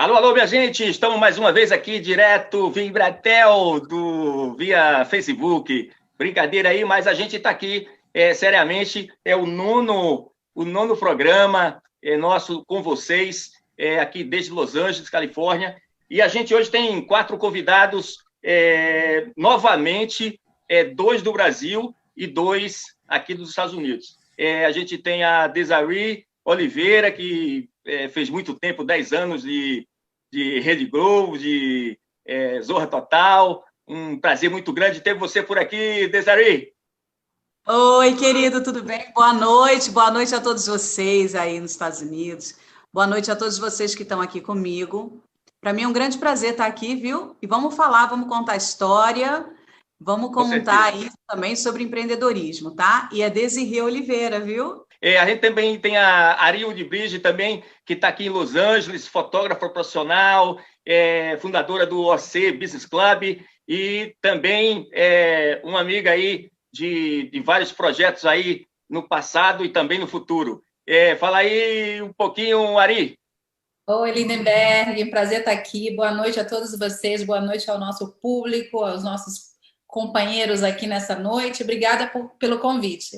Alô, alô, minha gente, estamos mais uma vez aqui, direto via Embratel, via Facebook. Brincadeira aí, mas a gente está aqui, seriamente, é o nono programa nosso com vocês, aqui desde Los Angeles, Califórnia. E a gente hoje tem 4 convidados, novamente, 2 do Brasil e 2 aqui dos Estados Unidos. A gente tem a Desiree Oliveira, que fez muito tempo, 10 anos de Rede Globo, de Zorra Total. Um prazer muito grande ter você por aqui, Desiree. Oi, querido, tudo bem? Boa noite a todos vocês aí nos Estados Unidos. Boa noite a todos vocês que estão aqui comigo. Para mim é um grande prazer estar aqui, viu? E vamos contar a história, vamos contar aí também sobre empreendedorismo, tá? E a Desiree Oliveira, viu? A gente também tem a Ariel Bridge também, que está aqui em Los Angeles, fotógrafa profissional, fundadora do OC Business Club e também uma amiga aí de vários projetos aí no passado e também no futuro. Fala aí um pouquinho, Ari. Oi, Lindenberg, prazer estar aqui. Boa noite a todos vocês, boa noite ao nosso público, aos nossos companheiros aqui nessa noite. Obrigada pelo convite.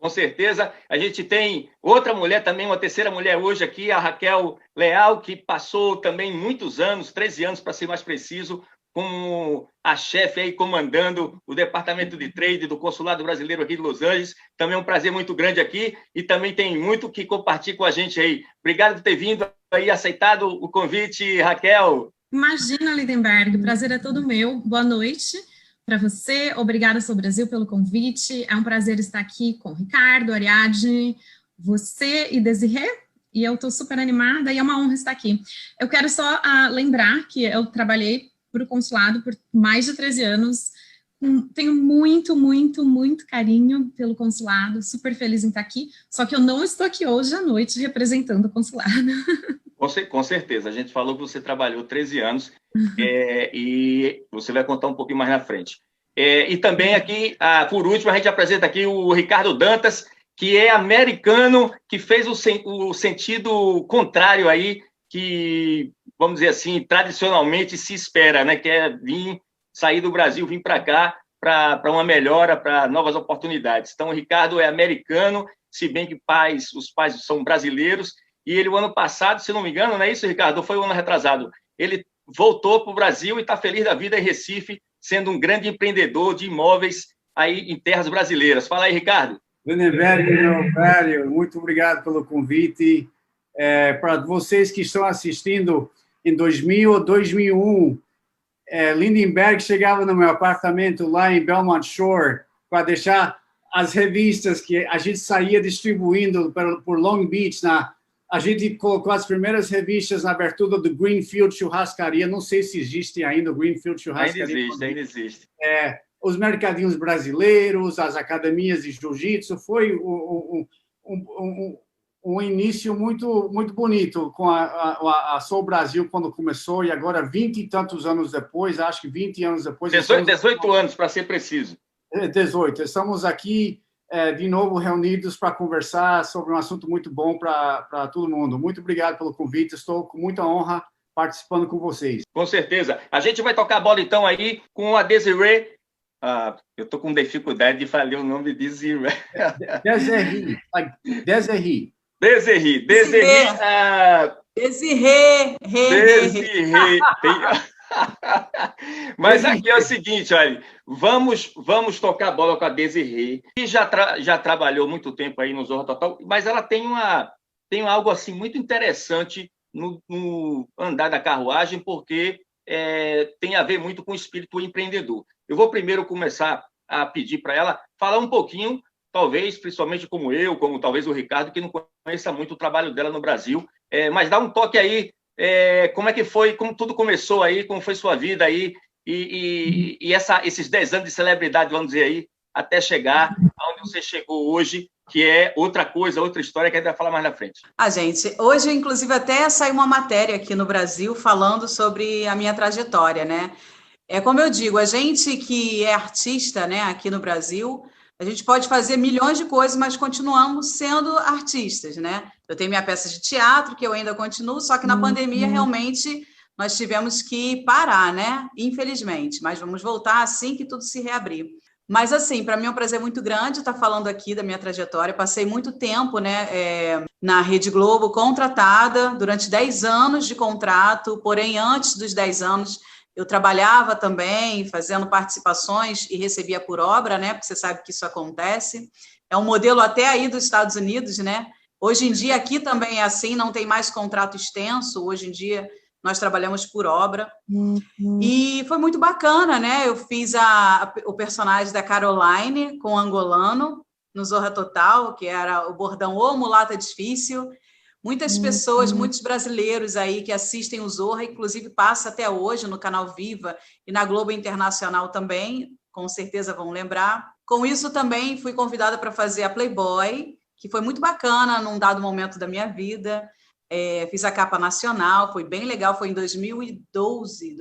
Com certeza. A gente tem outra mulher também, uma terceira mulher hoje aqui, a Raquel Leal, que passou também muitos anos, 13 anos para ser mais preciso, como a chefe aí comandando o departamento de trade do Consulado Brasileiro aqui de Los Angeles. Também é um prazer muito grande aqui e também tem muito que compartilhar com a gente aí. Obrigado por ter vindo aí, aceitado o convite, Raquel. Imagina, Lindenberg, o prazer é todo meu. Boa noite para você, obrigada, Sou Brasil, pelo convite. É um prazer estar aqui com o Ricardo, Ariadne, você e Desiree, e eu estou super animada e é uma honra estar aqui. Eu quero só lembrar que eu trabalhei para o consulado por mais de 13 anos, tenho muito, muito, muito carinho pelo consulado, super feliz em estar aqui, só que eu não estou aqui hoje à noite representando o consulado. Com certeza, a gente falou que você trabalhou 13 anos e você vai contar um pouquinho mais na frente. E também aqui, por último, a gente apresenta aqui o Ricardo Dantas, que é americano, que fez o sentido contrário aí, que, vamos dizer assim, tradicionalmente se espera, né? Que é sair do Brasil, vir para cá, para uma melhora, para novas oportunidades. Então, o Ricardo é americano, se bem que os pais são brasileiros, e ele, o ano passado, se não me engano, não é isso, Ricardo? Foi o ano retrasado. Ele voltou para o Brasil e está feliz da vida em Recife, sendo um grande empreendedor de imóveis aí em terras brasileiras. Fala aí, Ricardo. Lindenberg, meu velho, muito obrigado pelo convite. Para vocês que estão assistindo, em 2000 ou 2001, Lindenberg chegava no meu apartamento lá em Belmont Shore para deixar as revistas que a gente saía distribuindo por Long Beach. A gente colocou as primeiras revistas na abertura do Greenfield Churrascaria. Não sei se existe ainda o Greenfield Churrascaria. Ainda existe. Os mercadinhos brasileiros, as academias de jiu-jitsu. Foi um início muito, muito bonito com a Sou Brasil quando começou, e agora 20 e tantos anos depois, acho que 20 anos depois... 18 anos, para ser preciso. 18. Estamos aqui de novo reunidos para conversar sobre um assunto muito bom para todo mundo. Muito obrigado pelo convite, estou com muita honra participando com vocês. Com certeza. A gente vai tocar a bola então aí com a Desiree. Eu estou com dificuldade de falar o nome de Desiree. Desiree. Mas aqui é o seguinte, olha, vamos tocar a bola com a Desiree, que já trabalhou muito tempo aí no Zorra Total, mas ela tem algo assim muito interessante no andar da carruagem, porque tem a ver muito com o espírito empreendedor. Eu vou primeiro começar a pedir para ela falar um pouquinho, talvez, principalmente como eu, como talvez o Ricardo, que não conheça muito o trabalho dela no Brasil, mas dá um toque aí, como é que foi, como tudo começou aí, como foi sua vida aí, e esses 10 anos de celebridade, vamos dizer aí, até chegar aonde você chegou hoje, que é outra coisa, outra história que a gente vai falar mais na frente. Gente, hoje, inclusive, até saiu uma matéria aqui no Brasil falando sobre a minha trajetória, né? Como eu digo, a gente que é artista, né, aqui no Brasil, a gente pode fazer milhões de coisas, mas continuamos sendo artistas, né? Eu tenho minha peça de teatro, que eu ainda continuo, só que na pandemia, realmente, nós tivemos que parar, né? Infelizmente, mas vamos voltar assim que tudo se reabrir. Mas, assim, para mim é um prazer muito grande estar falando aqui da minha trajetória. Passei muito tempo, né, na Rede Globo, contratada, durante 10 anos de contrato, porém, antes dos 10 anos, eu trabalhava também, fazendo participações e recebia por obra, né, porque você sabe que isso acontece. É um modelo até aí dos Estados Unidos, né? Hoje em dia, aqui também é assim, não tem mais contrato extenso, hoje em dia nós trabalhamos por obra. E foi muito bacana, né? Eu fiz o personagem da Caroline com o angolano no Zorra Total, que era o bordão "Ô mulata difícil". Muitas pessoas, muitos brasileiros aí que assistem o Zorra, inclusive passa até hoje no canal Viva e na Globo Internacional também, com certeza vão lembrar. Com isso também fui convidada para fazer a Playboy, que foi muito bacana num dado momento da minha vida. Fiz a capa nacional, foi bem legal, foi em 2012,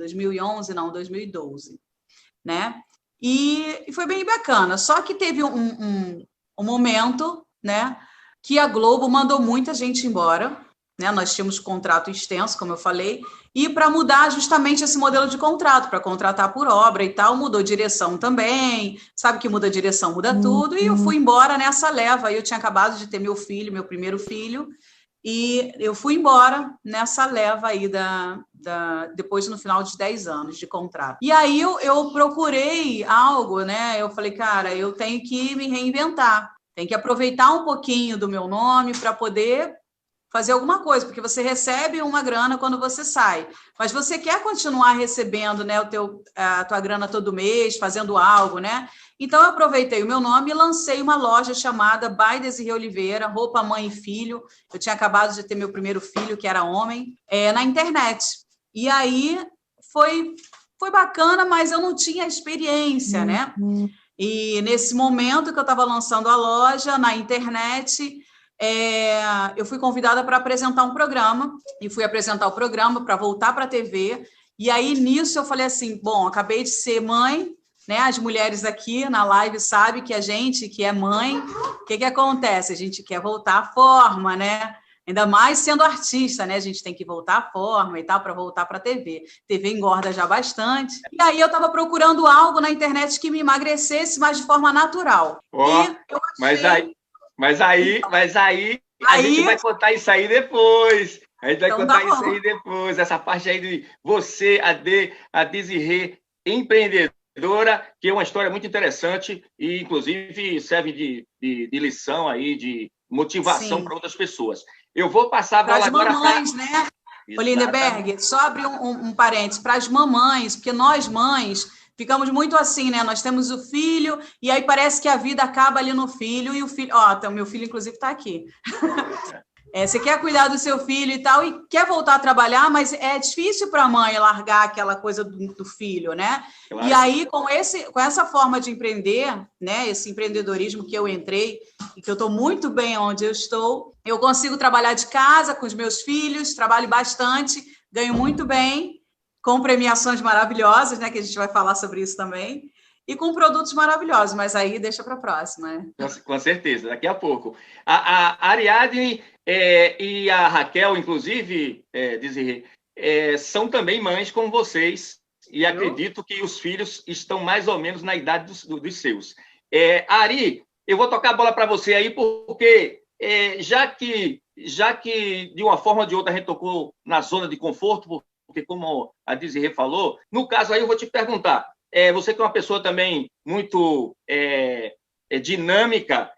né? E foi bem bacana, só que teve um momento, né, que a Globo mandou muita gente embora, né? Nós tínhamos contrato extenso, como eu falei, e para mudar justamente esse modelo de contrato, para contratar por obra e tal, mudou direção também, sabe que muda direção, muda tudo, e eu fui embora nessa leva. Eu tinha acabado de ter meu primeiro filho, e eu fui embora nessa leva aí depois, no final de 10 anos de contrato. E aí eu procurei algo, né? Eu falei, cara, eu tenho que me reinventar, tenho que aproveitar um pouquinho do meu nome para poder fazer alguma coisa, porque você recebe uma grana quando você sai, mas você quer continuar recebendo, né, a tua grana todo mês, fazendo algo, né? Então, eu aproveitei o meu nome e lancei uma loja chamada By Desirê Oliveira, roupa mãe e filho. Eu tinha acabado de ter meu primeiro filho, que era homem, na internet. E aí, foi bacana, mas eu não tinha experiência, né? E nesse momento que eu estava lançando a loja na internet, eu fui convidada para apresentar um programa, e fui apresentar o programa para voltar para a TV. E aí, nisso, eu falei assim, bom, acabei de ser mãe, né? As mulheres aqui na live sabem que a gente que é mãe, o que acontece? A gente quer voltar à forma, né? Ainda mais sendo artista, né? A gente tem que voltar à forma e tal, para voltar para a TV. TV engorda já bastante. E aí eu estava procurando algo na internet que me emagrecesse, mas de forma natural. E eu achei... Mas aí a gente vai contar isso aí depois. A gente vai contar isso aí depois. Essa parte aí de você, a Desirê, empreendedora, que é uma história muito interessante e, inclusive, serve de lição aí, de motivação para outras pessoas. Eu vou passar a bola agora para... Para as mamães, né? Ô, Lindenberg, só abrir um parênteses. Para as mamães, porque nós, mães, ficamos muito assim, né? Nós temos o filho e aí parece que a vida acaba ali no filho e o filho... Ó, meu filho, inclusive, está aqui. Você quer cuidar do seu filho e tal, e quer voltar a trabalhar, mas é difícil para a mãe largar aquela coisa do filho, né? Claro. E aí, com essa forma de empreender, né, esse empreendedorismo que eu entrei, e que eu estou muito bem onde eu estou, eu consigo trabalhar de casa com os meus filhos, trabalho bastante, ganho muito bem, com premiações maravilhosas, né, que a gente vai falar sobre isso também, e com produtos maravilhosos, mas aí deixa para a próxima, né? Com certeza, daqui a pouco. A Ariadne e a Raquel, inclusive, Desirê, são também mães como vocês, e acredito que os filhos estão mais ou menos na idade dos seus. Ari, eu vou tocar a bola para você aí, porque já que de uma forma ou de outra a gente tocou na zona de conforto, porque como a Desirê falou, no caso aí eu vou te perguntar, você que é uma pessoa também muito dinâmica,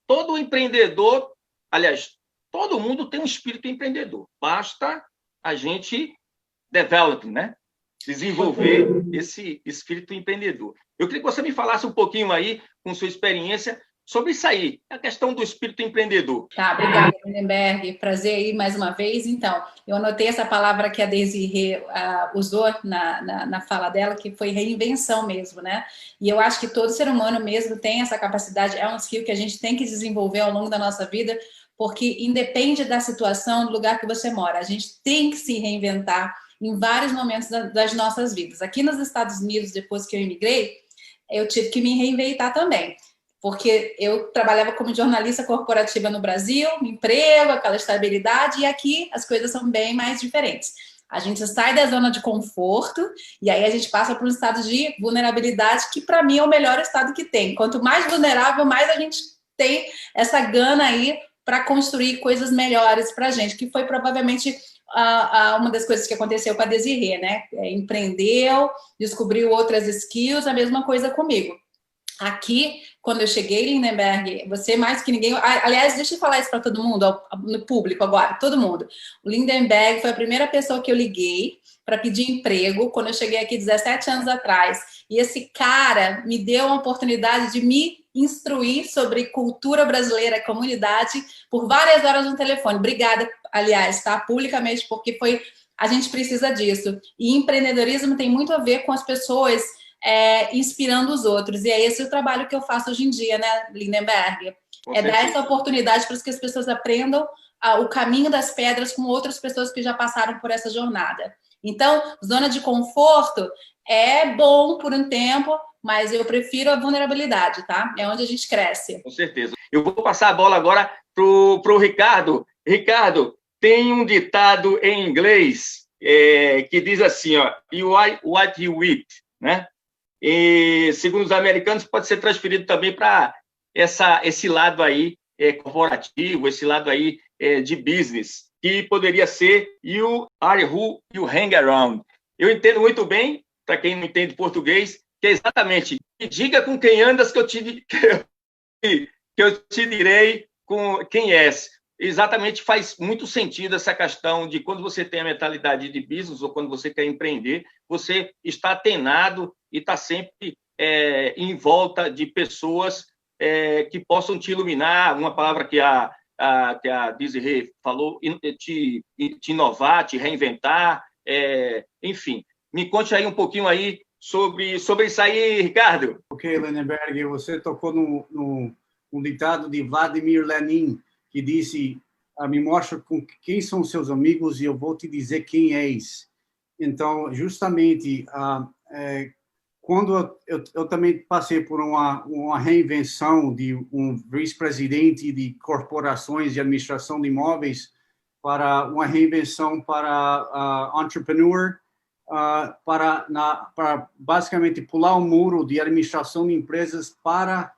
todo empreendedor, aliás, todo mundo tem um espírito empreendedor. Basta a gente né? Desenvolver esse espírito empreendedor. Eu queria que você me falasse um pouquinho aí, com sua experiência, sobre isso aí, a questão do espírito empreendedor. Tá, obrigada, Lindenberg. Prazer aí mais uma vez. Então, eu anotei essa palavra que a Desirê usou na fala dela, que foi reinvenção mesmo, né? E eu acho que todo ser humano mesmo tem essa capacidade, é um skill que a gente tem que desenvolver ao longo da nossa vida, porque independe da situação, do lugar que você mora, a gente tem que se reinventar em vários momentos das nossas vidas. Aqui nos Estados Unidos, depois que eu imigrei, eu tive que me reinventar também. porque eu trabalhava como jornalista corporativa no Brasil, emprego, aquela estabilidade, e aqui as coisas são bem mais diferentes. A gente sai da zona de conforto e aí a gente passa para um estado de vulnerabilidade que, para mim, é o melhor estado que tem. Quanto mais vulnerável, mais a gente tem essa gana aí para construir coisas melhores para a gente, que foi provavelmente uma das coisas que aconteceu com a Desirê, né? Empreendeu, descobriu outras skills, a mesma coisa comigo. Aqui, quando eu cheguei em Lindenberg, você mais que ninguém... Aliás, deixa eu falar isso para todo mundo, no público agora, todo mundo. O Lindenberg foi a primeira pessoa que eu liguei para pedir emprego quando eu cheguei aqui 17 anos atrás. E esse cara me deu a oportunidade de me instruir sobre cultura brasileira, comunidade, por várias horas no telefone. Obrigada, aliás, tá? Publicamente, porque a gente precisa disso. E empreendedorismo tem muito a ver com as pessoas... inspirando os outros. E é esse o trabalho que eu faço hoje em dia, né, Lindenberg? Dar essa oportunidade para que as pessoas aprendam o caminho das pedras com outras pessoas que já passaram por essa jornada. Então, zona de conforto é bom por um tempo, mas eu prefiro a vulnerabilidade, tá? É onde a gente cresce. Com certeza. Eu vou passar a bola agora pro Ricardo. Ricardo, tem um ditado em inglês que diz assim, ó, you are what you eat, né? E, segundo os americanos, pode ser transferido também para esse lado aí corporativo, esse lado aí de business, que poderia ser you are who you hang around. Eu entendo muito bem, para quem não entende português, que é exatamente, diga com quem andas que eu te direi com quem és. Exatamente, faz muito sentido essa questão de quando você tem a mentalidade de business ou quando você quer empreender, você está atenado e está sempre em volta de pessoas que possam te iluminar, uma palavra que a Desirê falou, te inovar, te reinventar, enfim. Me conte aí um pouquinho aí sobre isso aí, Ricardo. Ok, Lindenberg, você tocou no ditado de Vladimir Lenin, que disse, me mostra com quem são seus amigos e eu vou te dizer quem és. Então, justamente, quando eu também passei por uma reinvenção de um vice-presidente de corporações de administração de imóveis para uma reinvenção para entrepreneur, para basicamente pular o muro de administração de empresas para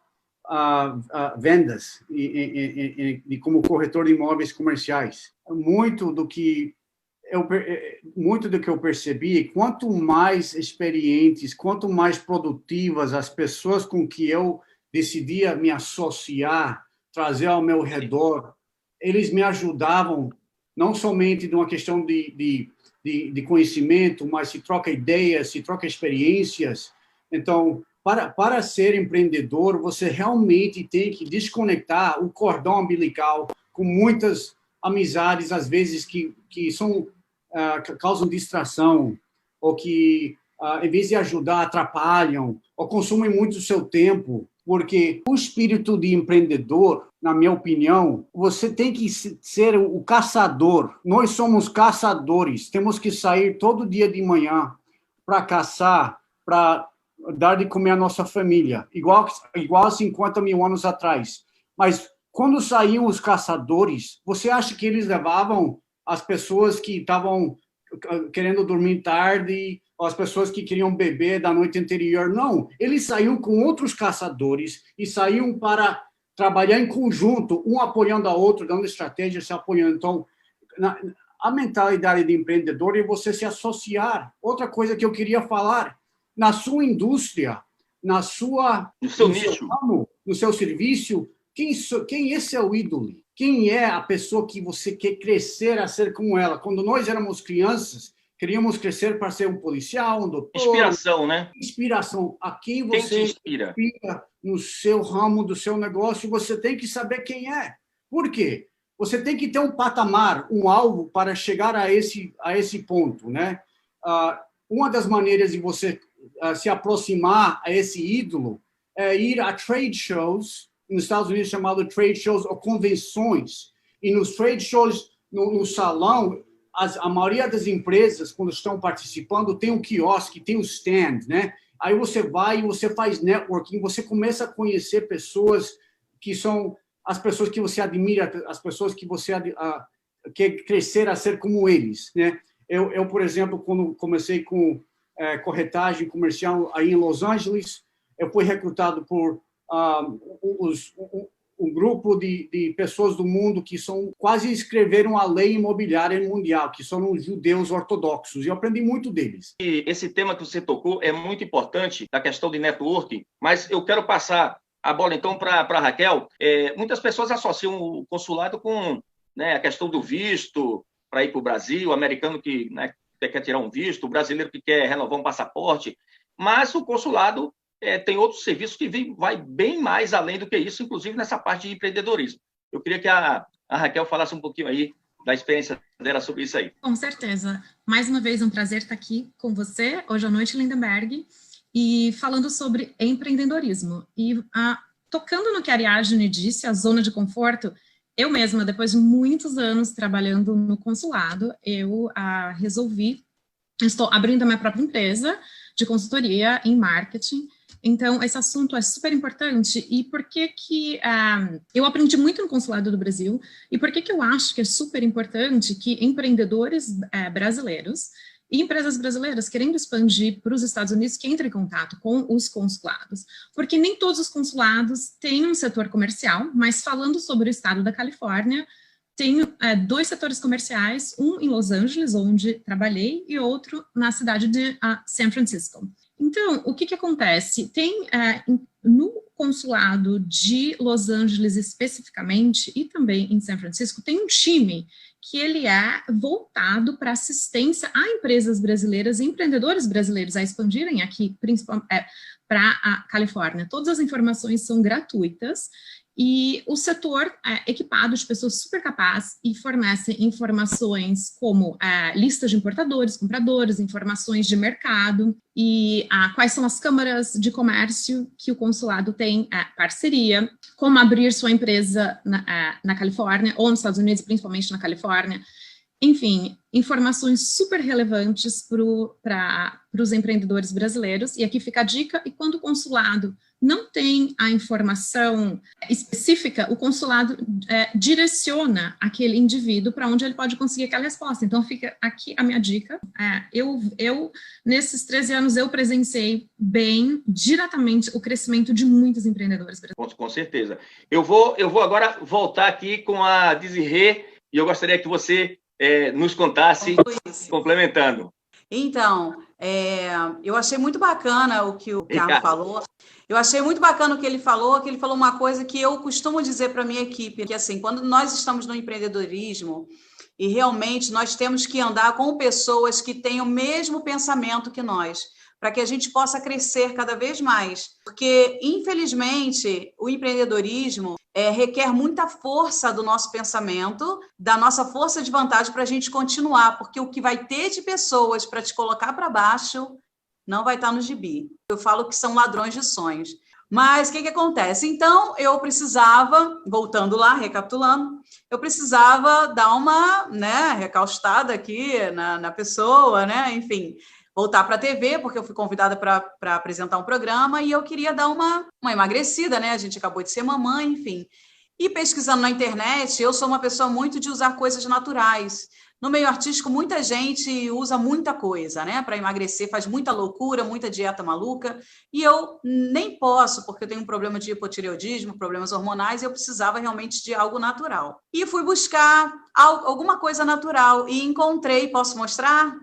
vendas e como corretor de imóveis comerciais. Muito do que eu percebi, quanto mais experientes, quanto mais produtivas as pessoas com que eu decidia me associar, trazer ao meu redor, eles me ajudavam, não somente numa questão de conhecimento, mas se troca ideias, se troca experiências. Então, para ser empreendedor, você realmente tem que desconectar o cordão umbilical com muitas amizades, às vezes, que causam distração, ou que, em vez de ajudar, atrapalham, ou consumem muito o seu tempo, porque o espírito de empreendedor, na minha opinião, você tem que ser o caçador. Nós somos caçadores, temos que sair todo dia de manhã para caçar, para dar de comer à nossa família, igual a 50 mil anos atrás. Mas quando saíam os caçadores, você acha que eles levavam as pessoas que estavam querendo dormir tarde, ou as pessoas que queriam beber da noite anterior? Não, eles saíam com outros caçadores e saíam para trabalhar em conjunto, um apoiando a outro, dando estratégia, se apoiando. Então, a mentalidade de empreendedor é você se associar. Outra coisa que eu queria falar, na sua indústria, no seu nicho, no seu serviço, quem é seu ídolo? Quem é a pessoa que você quer crescer a ser como ela? Quando nós éramos crianças, queríamos crescer para ser um policial, um doutor. Inspiração, né? Inspiração. A quem você inspira no seu ramo, do seu negócio, você tem que saber quem é. Por quê? Você tem que ter um patamar, um alvo para chegar a esse ponto, né? Uma das maneiras de você se aproximar a esse ídolo é ir a trade shows, nos Estados Unidos chamado trade shows ou convenções. E nos trade shows, no salão, a maioria das empresas, quando estão participando, tem um quiosque, tem um stand, né? Aí você vai e você faz networking, você começa a conhecer pessoas que são as pessoas que você admira, as pessoas que você quer crescer a ser como eles, né? Eu, por exemplo, quando comecei com corretagem comercial aí em Los Angeles, eu fui recrutado por um grupo de pessoas do mundo que quase escreveram a lei imobiliária mundial, que são os judeus ortodoxos, e eu aprendi muito deles. E esse tema que você tocou é muito importante, da questão de networking, mas eu quero passar a bola, então, para a Raquel. Muitas pessoas associam o consulado com, né, a questão do visto para ir para o Brasil, o americano que, né, quer tirar um visto, o brasileiro que quer renovar um passaporte, mas o consulado tem outros serviços que vai bem mais além do que isso, inclusive nessa parte de empreendedorismo. Eu queria que a Raquel falasse um pouquinho aí da experiência dela sobre isso aí. Com certeza. Mais uma vez, um prazer estar aqui com você, hoje à noite, Lindenberg, e falando sobre empreendedorismo. E tocando no que a Ariadne disse, a zona de conforto, eu mesma, depois de muitos anos trabalhando no consulado, eu estou abrindo a minha própria empresa de consultoria em marketing. Então, esse assunto é super importante. E por que eu aprendi muito no consulado do Brasil, e por que eu acho que é super importante que empreendedores brasileiros e empresas brasileiras querendo expandir para os Estados Unidos que entrem em contato com os consulados, porque nem todos os consulados têm um setor comercial, mas falando sobre o estado da Califórnia, tenho 2 setores comerciais, um em Los Angeles, onde trabalhei, e outro na cidade de San Francisco. Então, o que acontece? Tem no consulado de Los Angeles especificamente, e também em São Francisco, tem um time que ele é voltado para assistência a empresas brasileiras e empreendedores brasileiros a expandirem aqui, principalmente para a Califórnia. Todas as informações são gratuitas, e o setor é equipado de pessoas super capazes e fornecem informações como listas de importadores, compradores, informações de mercado e quais são as câmaras de comércio que o consulado tem parceria, como abrir sua empresa na Califórnia ou nos Estados Unidos, principalmente na Califórnia. Enfim, informações super relevantes para os empreendedores brasileiros. E aqui fica a dica, e quando o consulado não tem a informação específica, o consulado direciona aquele indivíduo para onde ele pode conseguir aquela resposta. Então, fica aqui a minha dica. Nesses 13 anos, eu presenciei bem, diretamente, o crescimento de muitos empreendedores brasileiros. Com certeza. Eu vou agora voltar aqui com a Desirê, e eu gostaria que você nos contasse, complementando. Então, eu achei muito bacana o que o Ricardo falou. Eu achei muito bacana o que ele falou uma coisa que eu costumo dizer para a minha equipe, que assim, quando nós estamos no empreendedorismo, e realmente nós temos que andar com pessoas que têm o mesmo pensamento que nós, para que a gente possa crescer cada vez mais. Porque, infelizmente, o empreendedorismo requer muita força do nosso pensamento, da nossa força de vontade para a gente continuar, porque o que vai ter de pessoas para te colocar para baixo não vai estar no gibi. Eu falo que são ladrões de sonhos. Mas o que acontece? Então, eu precisava, voltando lá, recapitulando, eu precisava dar uma recaustada aqui na pessoa, enfim, voltar para a TV, porque eu fui convidada para apresentar um programa, e eu queria dar uma emagrecida, a gente acabou de ser mamãe, enfim. E pesquisando na internet, eu sou uma pessoa muito de usar coisas naturais. No meio artístico, muita gente usa muita coisa, para emagrecer, faz muita loucura, muita dieta maluca, e eu nem posso, porque eu tenho um problema de hipotireoidismo, problemas hormonais, e eu precisava realmente de algo natural. E fui buscar alguma coisa natural, e encontrei, posso mostrar?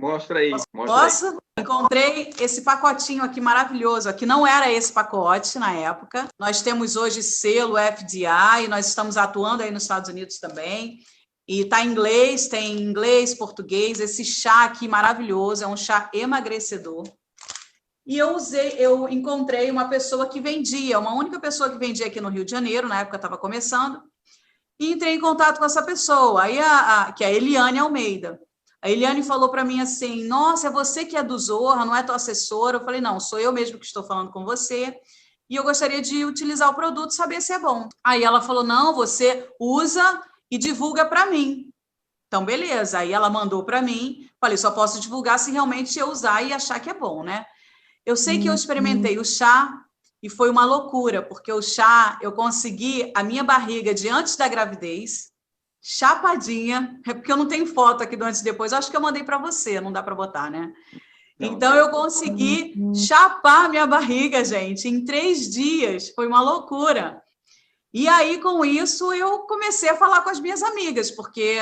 Mostra aí. Posso? Encontrei esse pacotinho aqui maravilhoso, aqui não era esse pacote na época, nós temos hoje selo FDA, e nós estamos atuando aí nos Estados Unidos também, e tá em inglês, tem inglês, português, esse chá aqui maravilhoso, é um chá emagrecedor. E eu encontrei uma pessoa que vendia, uma única pessoa que vendia aqui no Rio de Janeiro, na época estava começando, e entrei em contato com essa pessoa, aí que é a Eliane Almeida. A Eliane falou para mim assim, nossa, é você que é do Zorra, não é tua assessora? Eu falei, não, sou eu mesmo que estou falando com você, e eu gostaria de utilizar o produto, saber se é bom. Aí ela falou, não, você usa e divulga para mim. Então, beleza. Aí ela mandou para mim, falei, só posso divulgar se realmente eu usar e achar que é bom, Eu sei que eu experimentei o chá e foi uma loucura, porque o chá, eu consegui a minha barriga de antes da gravidez, chapadinha, é porque eu não tenho foto aqui do antes e depois, acho que eu mandei para você, não dá para botar, né? Então, eu consegui chapar minha barriga, gente, em 3 dias, foi uma loucura. E aí, com isso, eu comecei a falar com as minhas amigas, porque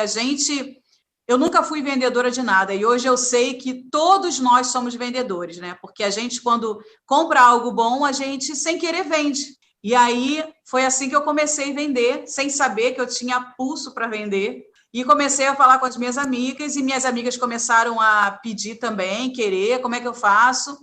eu nunca fui vendedora de nada, e hoje eu sei que todos nós somos vendedores, né? Porque a gente, quando compra algo bom, a gente, sem querer, vende. E aí, foi assim que eu comecei a vender, sem saber que eu tinha pulso para vender. E comecei a falar com as minhas amigas, e minhas amigas começaram a pedir também, querer, como é que eu faço?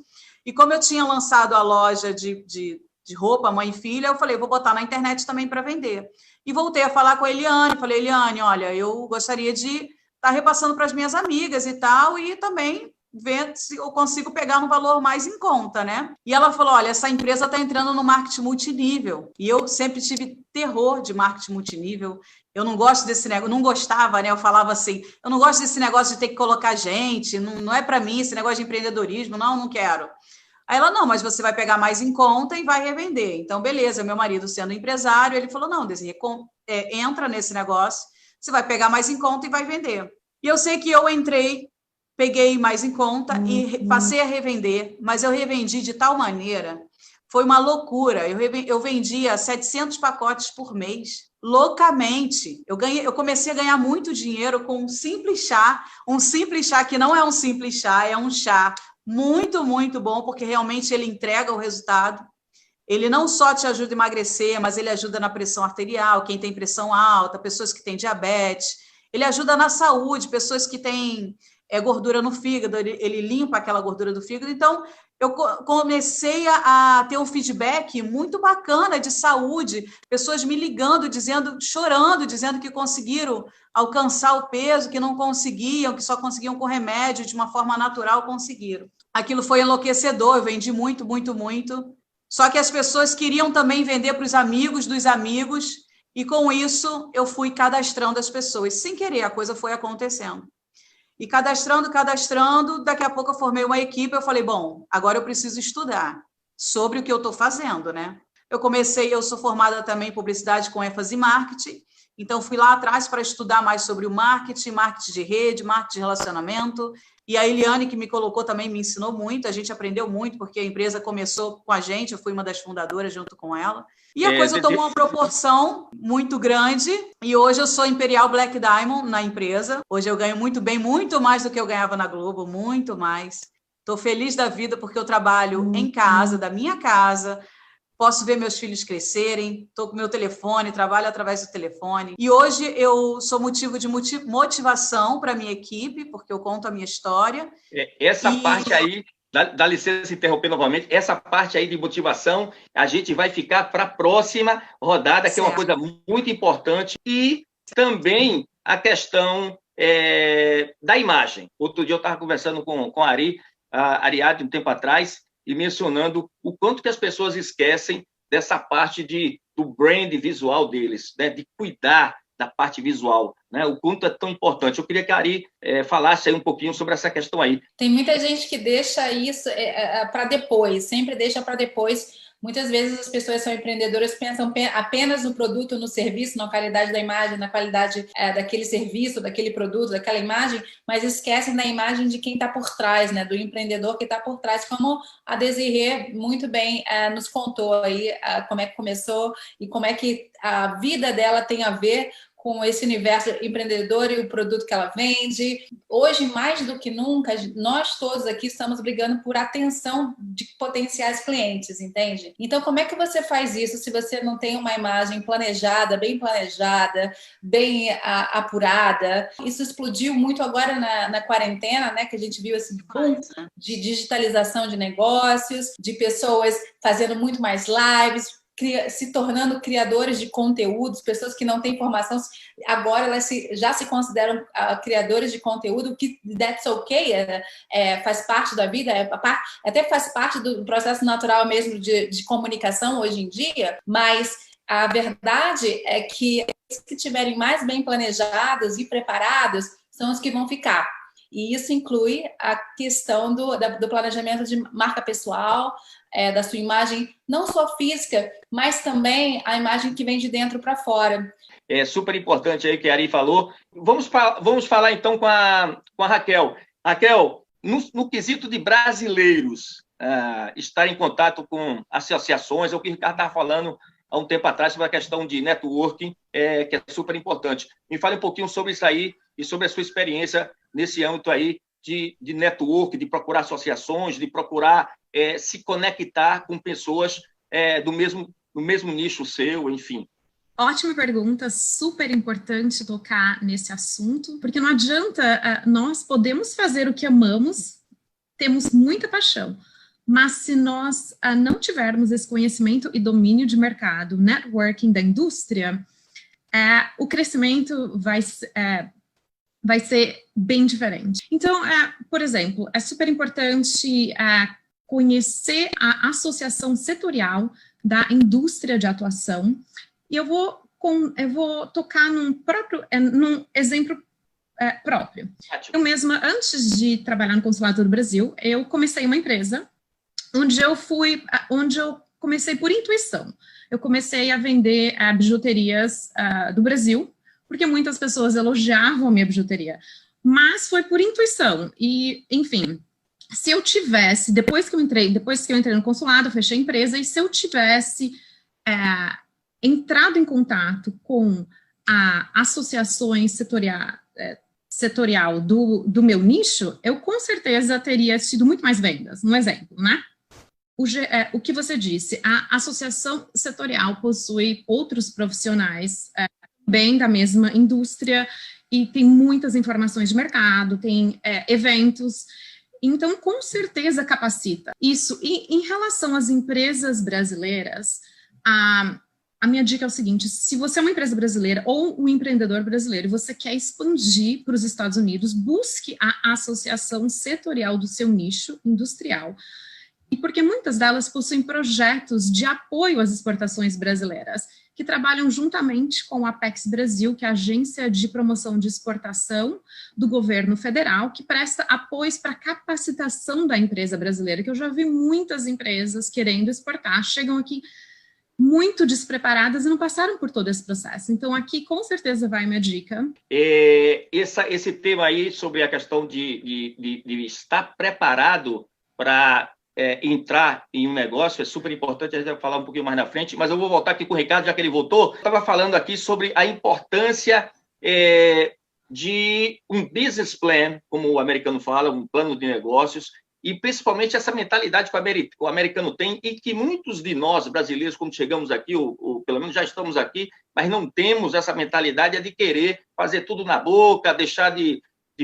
E como eu tinha lançado a loja de roupa, mãe e filha, eu falei, vou botar na internet também para vender. E voltei a falar com a Eliane, falei, Eliane, olha, eu gostaria de estar repassando para as minhas amigas e tal, e também ver se eu consigo pegar um valor mais em conta, né? E ela falou, olha, essa empresa está entrando no marketing multinível, e eu sempre tive terror de marketing multinível. Eu não gosto desse negócio, não gostava, né? Eu falava assim, eu não gosto desse negócio de ter que colocar gente, não é para mim esse negócio de empreendedorismo, não quero. Aí ela, não, mas você vai pegar mais em conta e vai revender. Então, beleza, meu marido sendo empresário, ele falou, não, Desirê, entra nesse negócio, você vai pegar mais em conta e vai vender. E eu sei que eu entrei, peguei mais em conta e passei a revender, mas eu revendi de tal maneira, foi uma loucura, eu vendia 700 pacotes por mês, loucamente. Eu comecei a ganhar muito dinheiro com um simples chá que não é um simples chá, é um chá muito, muito bom, porque realmente ele entrega o resultado. Ele não só te ajuda a emagrecer, mas ele ajuda na pressão arterial, quem tem pressão alta, pessoas que têm diabetes. Ele ajuda na saúde, pessoas que têm gordura no fígado, ele limpa aquela gordura do fígado. Então, eu comecei a ter um feedback muito bacana de saúde, pessoas me ligando, chorando, dizendo que conseguiram alcançar o peso, que não conseguiam, que só conseguiam com remédio, de uma forma natural, conseguiram. Aquilo foi enlouquecedor, eu vendi muito, muito, muito. Só que as pessoas queriam também vender para os amigos dos amigos, e com isso eu fui cadastrando as pessoas. Sem querer, a coisa foi acontecendo. E cadastrando, daqui a pouco eu formei uma equipe, eu falei, bom, agora eu preciso estudar sobre o que eu estou fazendo, né? Eu sou formada também em publicidade com ênfase em marketing, então fui lá atrás para estudar mais sobre o marketing de rede, marketing de relacionamento, e a Eliane, que me colocou também, me ensinou muito, a gente aprendeu muito, porque a empresa começou com a gente, eu fui uma das fundadoras junto com ela, e a coisa tomou uma proporção muito grande, e hoje eu sou Imperial Black Diamond na empresa, hoje eu ganho muito bem, muito mais do que eu ganhava na Globo, muito mais. Estou feliz da vida porque eu trabalho em casa, da minha casa, posso ver meus filhos crescerem, estou com meu telefone, trabalho através do telefone. E hoje eu sou motivo de motivação para a minha equipe, porque eu conto a minha história. Parte aí, dá licença interromper novamente, essa parte aí de motivação, a gente vai ficar para a próxima rodada, que é uma coisa muito importante. E também a questão da imagem. Outro dia eu estava conversando com a Ariadne, um tempo atrás, e mencionando o quanto que as pessoas esquecem dessa parte do brand visual deles, né? De cuidar da parte visual, né? O quanto é tão importante. Eu queria que a Ari falasse aí um pouquinho sobre essa questão aí. Tem muita gente que deixa isso para depois, sempre deixa para depois. Muitas vezes as pessoas são empreendedoras, pensam apenas no produto, no serviço, na qualidade da imagem, na qualidade daquele serviço, daquele produto, daquela imagem, mas esquecem da imagem de quem está por trás, né? Do empreendedor que está por trás, como a Desirê muito bem nos contou aí como é que começou e como é que a vida dela tem a ver com esse universo empreendedor e o produto que ela vende. Hoje, mais do que nunca, nós todos aqui estamos brigando por atenção de potenciais clientes, entende? Então, como é que você faz isso se você não tem uma imagem planejada, bem apurada? Isso explodiu muito agora na quarentena, né? Que a gente viu esse boom de digitalização de negócios, de pessoas fazendo muito mais lives, se tornando criadores de conteúdos, pessoas que não têm formação, agora elas já se consideram criadores de conteúdo, que that's okay, faz parte da vida, até faz parte do processo natural mesmo de comunicação hoje em dia, mas a verdade é que os que estiverem mais bem planejados e preparados são os que vão ficar. E isso inclui a questão do planejamento de marca pessoal, da sua imagem, não só física, mas também a imagem que vem de dentro para fora. É super importante aí que a Ari falou. Vamos falar então com a Raquel. Raquel, no quesito de brasileiros estar em contato com associações, é o que o Ricardo estava falando há um tempo atrás sobre a questão de networking, que é super importante. Me fale um pouquinho sobre isso aí e sobre a sua experiência nesse âmbito aí de network, de procurar associações, de procurar se conectar com pessoas do mesmo nicho seu, enfim. Ótima pergunta, super importante tocar nesse assunto, porque não adianta, nós podemos fazer o que amamos, temos muita paixão, mas se nós não tivermos esse conhecimento e domínio de mercado, networking da indústria, o crescimento vai ser bem diferente. Então, por exemplo, é super importante conhecer a associação setorial da indústria de atuação, e eu vou tocar num exemplo próprio. Eu mesma, antes de trabalhar no Consulado do Brasil, eu comecei uma empresa onde eu comecei por intuição. Eu comecei a vender bijuterias do Brasil, porque muitas pessoas elogiavam a minha bijuteria, mas foi por intuição. E, enfim, se eu tivesse, depois que eu entrei no consulado, eu fechei a empresa, e se eu tivesse entrado em contato com a associações setorial do meu nicho, eu com certeza teria tido muito mais vendas. Um exemplo, né? O que você disse, a associação setorial possui outros profissionais bem da mesma indústria e tem muitas informações de mercado, tem eventos, então com certeza capacita. Isso, e em relação às empresas brasileiras, a minha dica é o seguinte: se você é uma empresa brasileira ou um empreendedor brasileiro e você quer expandir para os Estados Unidos, busque a associação setorial do seu nicho industrial. E porque muitas delas possuem projetos de apoio às exportações brasileiras, que trabalham juntamente com a Apex Brasil, que é a agência de promoção de exportação do governo federal, que presta apoios para a capacitação da empresa brasileira, que eu já vi muitas empresas querendo exportar, chegam aqui muito despreparadas e não passaram por todo esse processo. Então, aqui, com certeza, vai minha dica. Esse tema aí sobre a questão de estar preparado para entrar em um negócio é super importante, a gente vai falar um pouquinho mais na frente, mas eu vou voltar aqui com o Ricardo, já que ele voltou. Eu estava falando aqui sobre a importância de um business plan, como o americano fala, um plano de negócios, e principalmente essa mentalidade que o americano tem e que muitos de nós, brasileiros, quando chegamos aqui, ou pelo menos já estamos aqui, mas não temos essa mentalidade de querer fazer tudo na boca, deixar de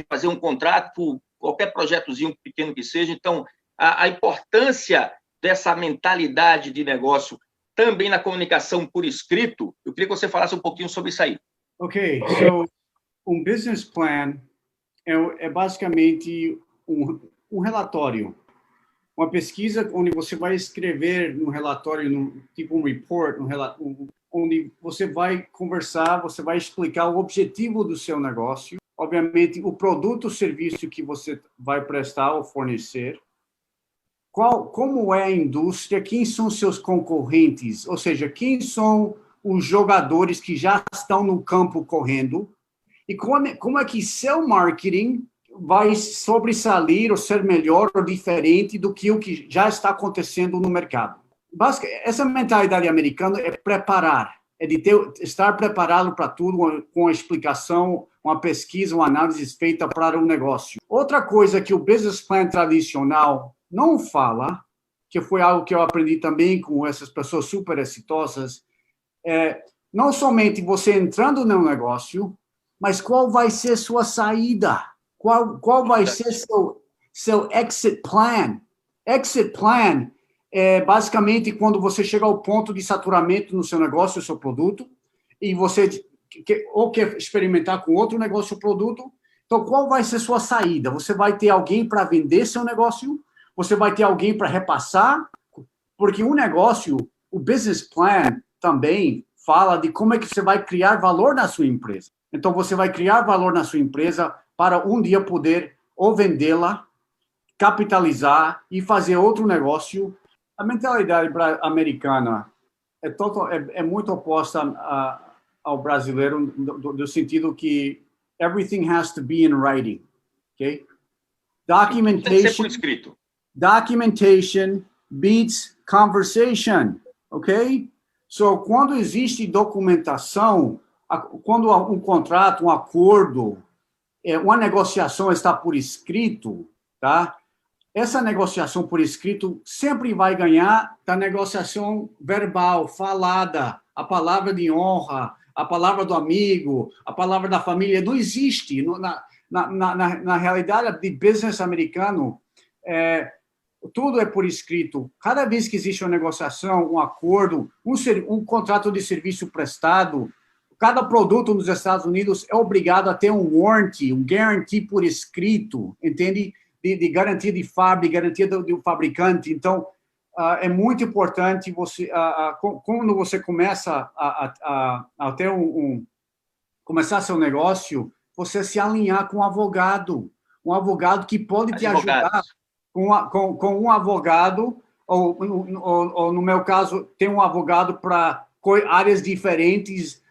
fazer um contrato por qualquer projetozinho pequeno que seja. Então, a importância dessa mentalidade de negócio também na comunicação por escrito, eu queria que você falasse um pouquinho sobre isso aí. Ok, so um business plan é basicamente um relatório, uma pesquisa onde você vai escrever no relatório, tipo um report, onde você vai conversar, você vai explicar o objetivo do seu negócio, obviamente o produto ou serviço que você vai prestar ou fornecer, como é a indústria, quem são seus concorrentes, ou seja, quem são os jogadores que já estão no campo correndo, e como é que seu marketing vai sobressair ou ser melhor ou diferente do que o que já está acontecendo no mercado. Essa mentalidade americana é preparar, é de estar preparado para tudo, com a explicação, uma pesquisa, uma análise feita para o negócio. Outra coisa que o business plan tradicional não fala, que foi algo que eu aprendi também com essas pessoas super exitosas, não somente você entrando no negócio, mas qual vai ser sua saída? Qual vai ser seu exit plan? Exit plan é basicamente quando você chega ao ponto de saturamento no seu negócio, no seu produto, e você quer experimentar com outro negócio ou produto. Então, qual vai ser sua saída? Você vai ter alguém para vender seu negócio? Você vai ter alguém para repassar? Porque um negócio, o business plan também fala de como é que você vai criar valor na sua empresa. Então, você vai criar valor na sua empresa para um dia poder ou vendê-la, capitalizar e fazer outro negócio. A mentalidade americana é muito oposta ao brasileiro, no sentido que everything has to be in writing, okay? Tem que ser por escrito. Documentation beats conversation, ok? So, quando existe documentação, quando um contrato, um acordo, uma negociação está por escrito, tá? Essa negociação por escrito sempre vai ganhar da negociação verbal, falada, a palavra de honra, a palavra do amigo, a palavra da família. Não existe. Na realidade de business americano, tudo é por escrito. Cada vez que existe uma negociação, um acordo, um contrato de serviço prestado, cada produto nos Estados Unidos é obrigado a ter um warranty, um guarantee por escrito, entende? De garantia de fábrica, garantia do fabricante. Então, é muito importante você, quando você começa a ter começar seu negócio, você se alinhar com um advogado que pode te ajudar, com um advogado, ou no meu caso, tem um advogado para áreas diferentes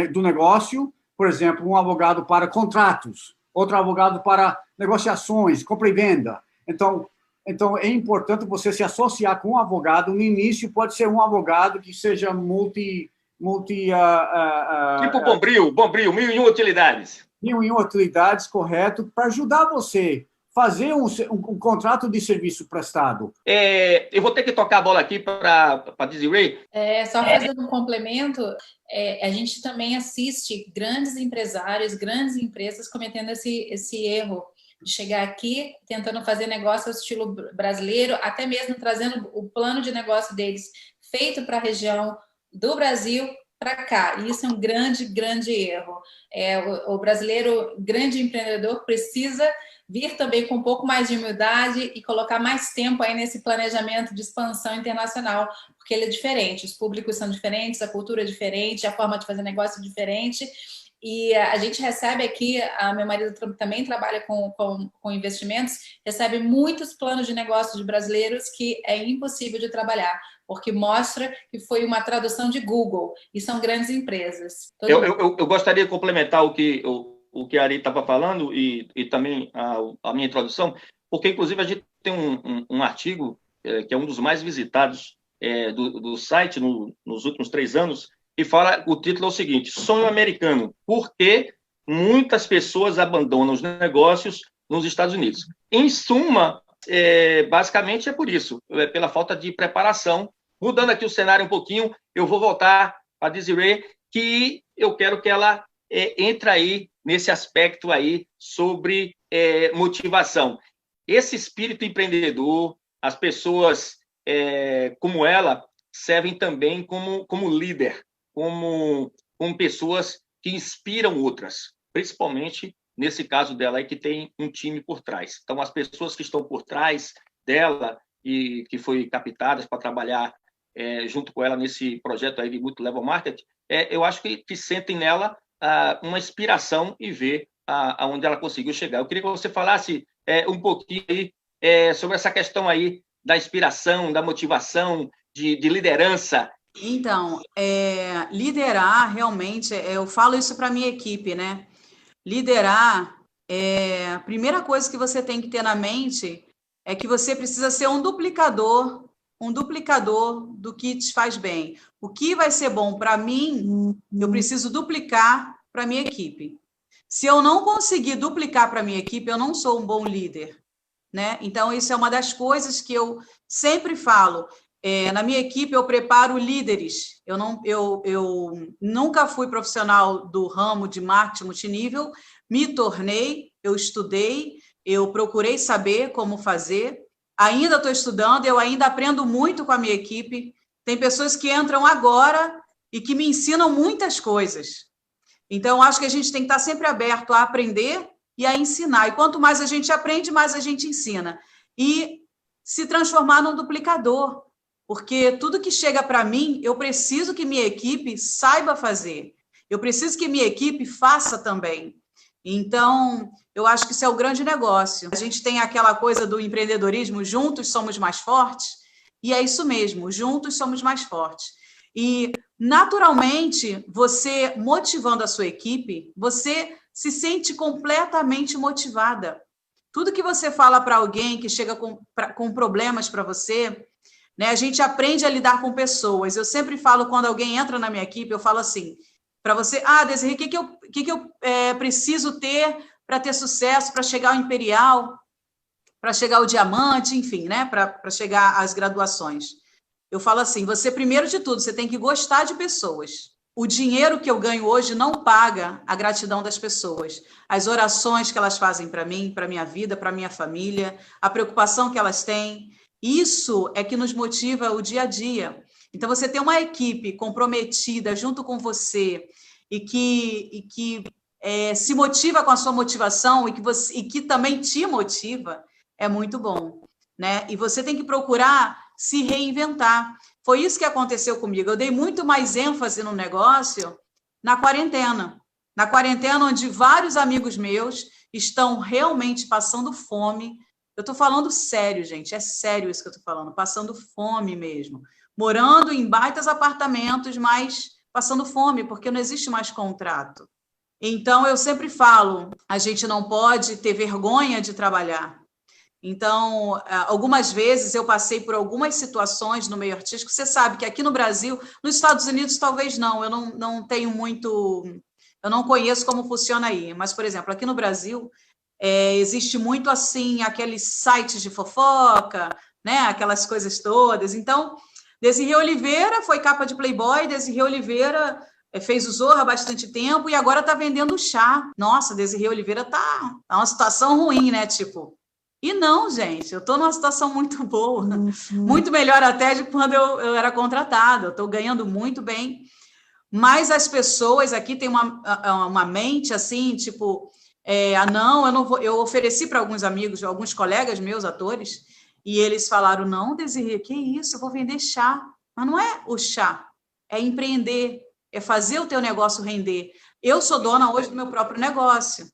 do negócio, por exemplo, um advogado para contratos, outro advogado para negociações, compra e venda. Então é importante você se associar com um advogado. No início, pode ser um advogado que seja tipo Bombril, 1001 utilidades. 1001 utilidades, correto, para ajudar você a fazer um contrato de serviço prestado. Eu vou ter que tocar a bola aqui para Desiree. Só fazendo um complemento, a gente também assiste grandes empresários, grandes empresas cometendo esse erro de chegar aqui tentando fazer negócio ao estilo brasileiro, até mesmo trazendo o plano de negócio deles feito para a região do Brasil para cá. E isso é um grande, grande erro. O brasileiro, grande empreendedor, precisa vir também com um pouco mais de humildade e colocar mais tempo aí nesse planejamento de expansão internacional, porque ele é diferente, os públicos são diferentes, a cultura é diferente, a forma de fazer negócio é diferente. E a gente recebe aqui, meu marido também trabalha com investimentos, recebe muitos planos de negócio de brasileiros que é impossível de trabalhar, porque mostra que foi uma tradução de Google, e são grandes empresas. Eu gostaria de complementar o que a Ari estava falando e também a minha introdução, porque, inclusive, a gente tem um artigo que é um dos mais visitados do site nos últimos 3 anos, e fala, o título é o seguinte: Sonho Americano, por que muitas pessoas abandonam os negócios nos Estados Unidos? Em suma, basicamente é por isso, pela falta de preparação. Mudando aqui o cenário um pouquinho, eu vou voltar para a Desiree, que eu quero que ela entre aí nesse aspecto aí sobre motivação. Esse espírito empreendedor, as pessoas como ela servem também como líder, como pessoas que inspiram outras, principalmente nesse caso dela aí, que tem um time por trás. Então, as pessoas que estão por trás dela e que foi captadas para trabalhar junto com ela nesse projeto aí de Multilevel Market, eu acho que sentem nela uma inspiração e ver aonde ela conseguiu chegar. Eu queria que você falasse um pouquinho aí, sobre essa questão aí da inspiração, da motivação, de liderança. Então, liderar, realmente, eu falo isso para a minha equipe, né? Liderar, a primeira coisa que você tem que ter na mente é que você precisa ser um duplicador do que te faz bem. O que vai ser bom para mim, eu preciso duplicar para a minha equipe. Se eu não conseguir duplicar para a minha equipe, eu não sou um bom líder, né? Então, isso é uma das coisas que eu sempre falo. Na minha equipe, eu preparo líderes. Eu nunca fui profissional do ramo de marketing multinível, me tornei, eu estudei, eu procurei saber como fazer, ainda estou estudando, eu ainda aprendo muito com a minha equipe. Tem pessoas que entram agora e que me ensinam muitas coisas. Então, acho que a gente tem que estar sempre aberto a aprender e a ensinar. E quanto mais a gente aprende, mais a gente ensina. E se transformar num duplicador. Porque tudo que chega para mim, eu preciso que minha equipe saiba fazer. Eu preciso que minha equipe faça também. Então, Eu acho que isso é o grande negócio. A gente tem aquela coisa do empreendedorismo, juntos somos mais fortes, e é isso mesmo, juntos somos mais fortes. E, naturalmente, você motivando a sua equipe, você se sente completamente motivada. Tudo que você fala para alguém que chega com problemas para você, né, a gente aprende a lidar com pessoas. Eu sempre falo, quando alguém entra na minha equipe, eu falo assim, para você, Desirê, o que eu preciso ter para ter sucesso, para chegar ao Imperial, para chegar ao Diamante, enfim, né, para chegar às graduações. Eu falo assim, você, primeiro de tudo, você tem que gostar de pessoas. O dinheiro que eu ganho hoje não paga a gratidão das pessoas. As orações que elas fazem para mim, para minha vida, para minha família, a preocupação que elas têm, isso é que nos motiva o dia a dia. Então, você ter uma equipe comprometida junto com você e que se motiva com a sua motivação e que também te motiva, é muito bom, né? E você tem que procurar se reinventar. Foi isso que aconteceu comigo. Eu dei muito mais ênfase no negócio na quarentena. Na quarentena, onde vários amigos meus estão realmente passando fome. Eu estou falando sério, gente. É sério isso que eu estou falando. Passando fome mesmo. Morando em baitas apartamentos, mas passando fome, porque não existe mais contrato. Então, eu sempre falo, a gente não pode ter vergonha de trabalhar. Então, algumas vezes eu passei por algumas situações no meio artístico. Você sabe que aqui no Brasil, nos Estados Unidos talvez não, eu não tenho muito, eu não conheço como funciona aí, mas, por exemplo, aqui no Brasil, existe muito assim, aqueles sites de fofoca, né? Aquelas coisas todas. Então, Desirê Oliveira foi capa de Playboy, Desirê Oliveira fez o Zorra há bastante tempo e agora está vendendo chá. Nossa, Desirê Oliveira tá uma situação ruim, né? Tipo... E não, gente, eu estou numa situação muito boa, muito melhor até de quando eu era contratada, eu estou ganhando muito bem, mas as pessoas aqui têm uma mente assim, tipo, não, eu não vou. Eu ofereci para alguns amigos, alguns colegas meus, atores, e eles falaram, não, Desirê, que isso, eu vou vender chá, mas não é o chá, é empreender, é fazer o teu negócio render. Eu sou dona hoje do meu próprio negócio.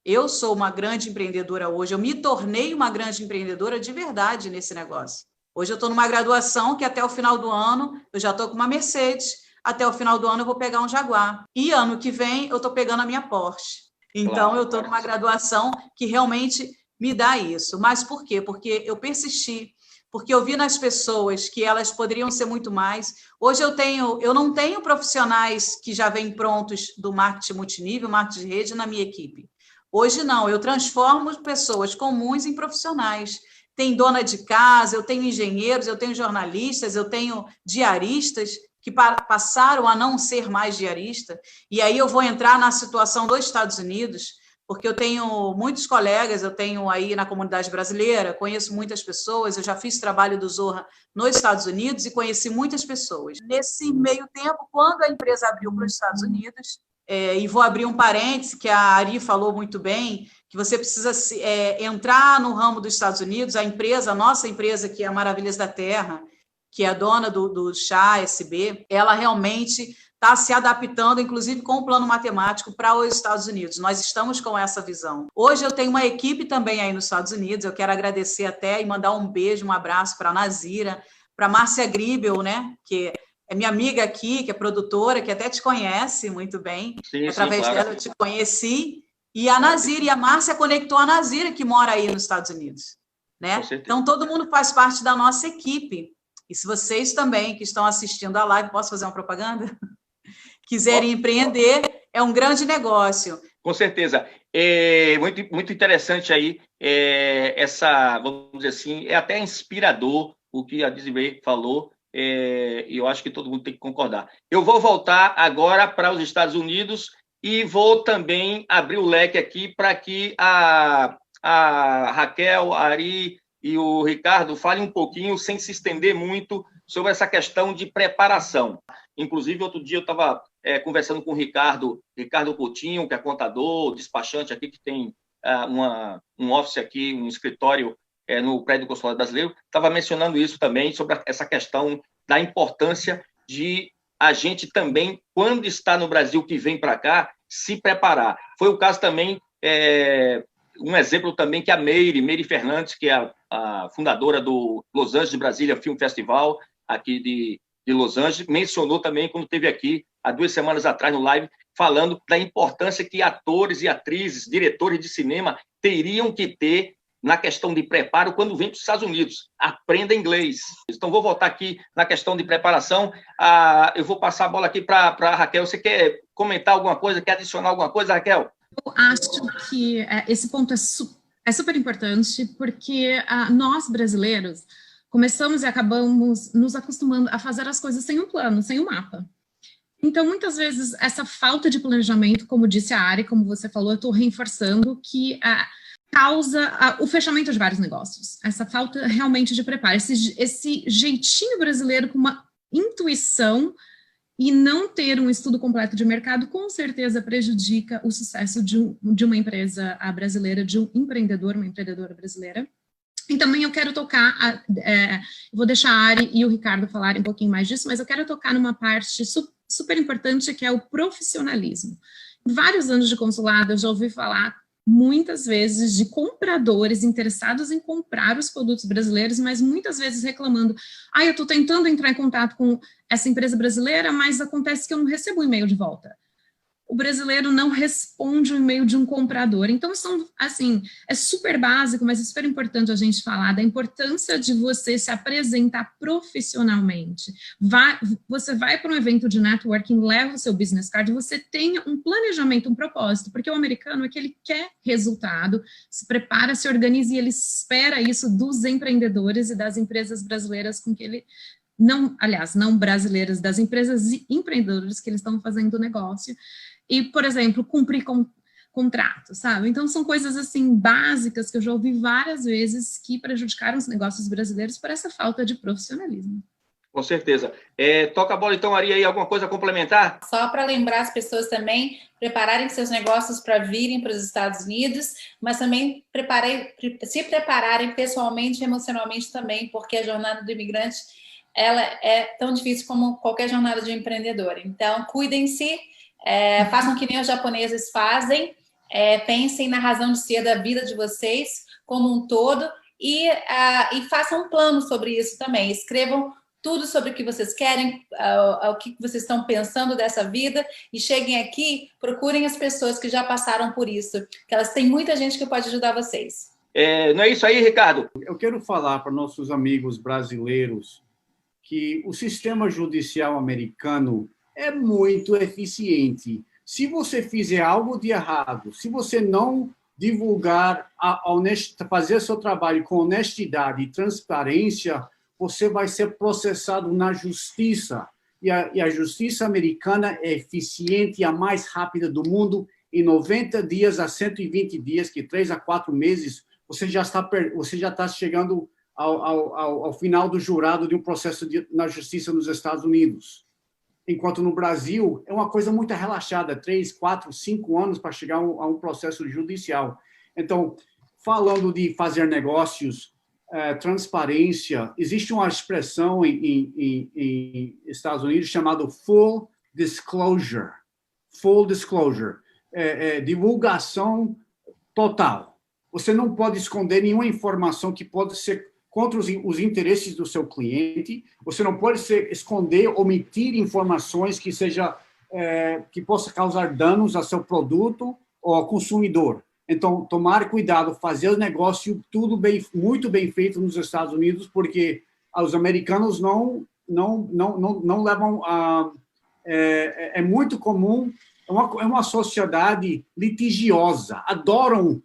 Eu sou uma grande empreendedora hoje, eu me tornei uma grande empreendedora de verdade nesse negócio. Hoje eu estou numa graduação que até o final do ano eu já estou com uma Mercedes, até o final do ano eu vou pegar um Jaguar. E ano que vem eu estou pegando a minha Porsche. Então, claro, eu estou numa graduação que realmente me dá isso. Mas por quê? Porque eu persisti, porque eu vi nas pessoas que elas poderiam ser muito mais. Hoje eu não tenho profissionais que já vêm prontos do marketing multinível, marketing de rede na minha equipe. Hoje não, eu transformo pessoas comuns em profissionais. Tem dona de casa, eu tenho engenheiros, eu tenho jornalistas, eu tenho diaristas que passaram a não ser mais diarista. E aí eu vou entrar na situação dos Estados Unidos, porque eu tenho muitos colegas, eu tenho aí na comunidade brasileira, conheço muitas pessoas, eu já fiz trabalho do Zorra nos Estados Unidos e conheci muitas pessoas. Nesse meio tempo, quando a empresa abriu para os Estados Unidos, e vou abrir um parêntese, que a Ari falou muito bem, que você precisa entrar no ramo dos Estados Unidos, a nossa empresa, que é a Maravilhas da Terra, que é a dona do chá SB, ela realmente está se adaptando, inclusive com o plano matemático, para os Estados Unidos. Nós estamos com essa visão. Hoje eu tenho uma equipe também aí nos Estados Unidos, eu quero agradecer até e mandar um beijo, um abraço para a Nazira, para a Márcia Gribel, né, que é minha amiga aqui, que é produtora, que até te conhece muito bem. Sim, através claro. Dela eu te conheci. E a Nazira, e a Márcia conectou a Nazira, que mora aí nos Estados Unidos. Né? Então, todo mundo faz parte da nossa equipe. E se vocês também, que estão assistindo a live, posso fazer uma propaganda? Quiserem empreender, é um grande negócio. Com certeza. É muito interessante aí, vamos dizer assim, é até inspirador o que a Desirê falou, e eu acho que todo mundo tem que concordar. Eu vou voltar agora para os Estados Unidos e vou também abrir o leque aqui para que a Raquel, a Ari e o Ricardo falem um pouquinho, sem se estender muito, sobre essa questão de preparação. Inclusive, outro dia eu estava conversando com o Ricardo Coutinho, que é contador, despachante aqui, que tem um office aqui, um escritório no prédio do Consulado Brasileiro, estava mencionando isso também, sobre essa questão da importância de a gente também, quando está no Brasil, que vem para cá, se preparar. Foi o caso também um exemplo também que a Meire Fernandes, que é a fundadora do Los Angeles Brasília Film Festival, aqui de Los Angeles, mencionou também quando esteve aqui, há 2 semanas atrás, no live, falando da importância que atores e atrizes, diretores de cinema, teriam que ter na questão de preparo quando vem para os Estados Unidos. Aprenda inglês. Então, vou voltar aqui na questão de preparação. Eu vou passar a bola aqui para a Raquel. Você quer comentar alguma coisa? Quer adicionar alguma coisa, Raquel? Eu acho que esse ponto é super importante, porque nós, brasileiros, começamos e acabamos nos acostumando a fazer as coisas sem um plano, sem um mapa. Então, muitas vezes, essa falta de planejamento, como disse a Ari, como você falou, eu estou reforçando, que causa o fechamento de vários negócios. Essa falta realmente de preparo, esse jeitinho brasileiro com uma intuição e não ter um estudo completo de mercado, com certeza prejudica o sucesso de uma empresa brasileira, de um empreendedor, uma empreendedora brasileira. E também eu quero tocar, vou deixar a Ari e o Ricardo falarem um pouquinho mais disso, mas eu quero tocar numa parte super importante, que é o profissionalismo. Em vários anos de consulado, eu já ouvi falar muitas vezes de compradores interessados em comprar os produtos brasileiros, mas muitas vezes reclamando, eu estou tentando entrar em contato com essa empresa brasileira, mas acontece que eu não recebo um e-mail de volta. O brasileiro não responde o e-mail de um comprador. Então, é super básico, mas é super importante a gente falar da importância de você se apresentar profissionalmente. Você vai para um evento de networking, leva o seu business card, você tenha um planejamento, um propósito, porque o americano é que ele quer resultado, se prepara, se organiza e ele espera isso dos empreendedores e das empresas brasileiras com que ele... não brasileiras, das empresas e empreendedores que eles estão fazendo negócio. E, por exemplo, cumprir contrato, sabe? Então, são coisas, assim, básicas que eu já ouvi várias vezes que prejudicaram os negócios brasileiros por essa falta de profissionalismo. Com certeza. Toca a bola, então, Ari, aí, alguma coisa a complementar? Só para lembrar as pessoas também, prepararem seus negócios para virem para os Estados Unidos, mas também se prepararem pessoalmente e emocionalmente também, porque a jornada do imigrante, ela é tão difícil como qualquer jornada de empreendedor. Então, cuidem-se, façam que nem os japoneses fazem, pensem na razão de ser da vida de vocês como um todo e façam um plano sobre isso também. Escrevam tudo sobre o que vocês querem, o que vocês estão pensando dessa vida e cheguem aqui, procurem as pessoas que já passaram por isso, que elas têm muita gente que pode ajudar vocês. Não é isso aí, Ricardo? Eu quero falar para nossos amigos brasileiros que o sistema judicial americano é muito eficiente. Se você fizer algo de errado, se você não divulgar, fazer seu trabalho com honestidade e transparência, você vai ser processado na justiça. E a justiça americana é eficiente e a mais rápida do mundo. Em 90 dias a 120 dias, que 3 a 4 meses, você já está chegando ao final do jurado de um processo na justiça nos Estados Unidos. Enquanto no Brasil é uma coisa muito relaxada, 3, 4, 5 anos para chegar a um processo judicial. Então, falando de fazer negócios, transparência, existe uma expressão em Estados Unidos chamada full disclosure. Full disclosure. Divulgação total. Você não pode esconder nenhuma informação que pode ser contra os interesses do seu cliente. Você não pode esconder, omitir informações que possa causar danos ao seu produto ou ao consumidor. Então, tomar cuidado, fazer o negócio muito bem feito nos Estados Unidos, porque os americanos não levam a... É muito comum, é uma sociedade litigiosa, adoram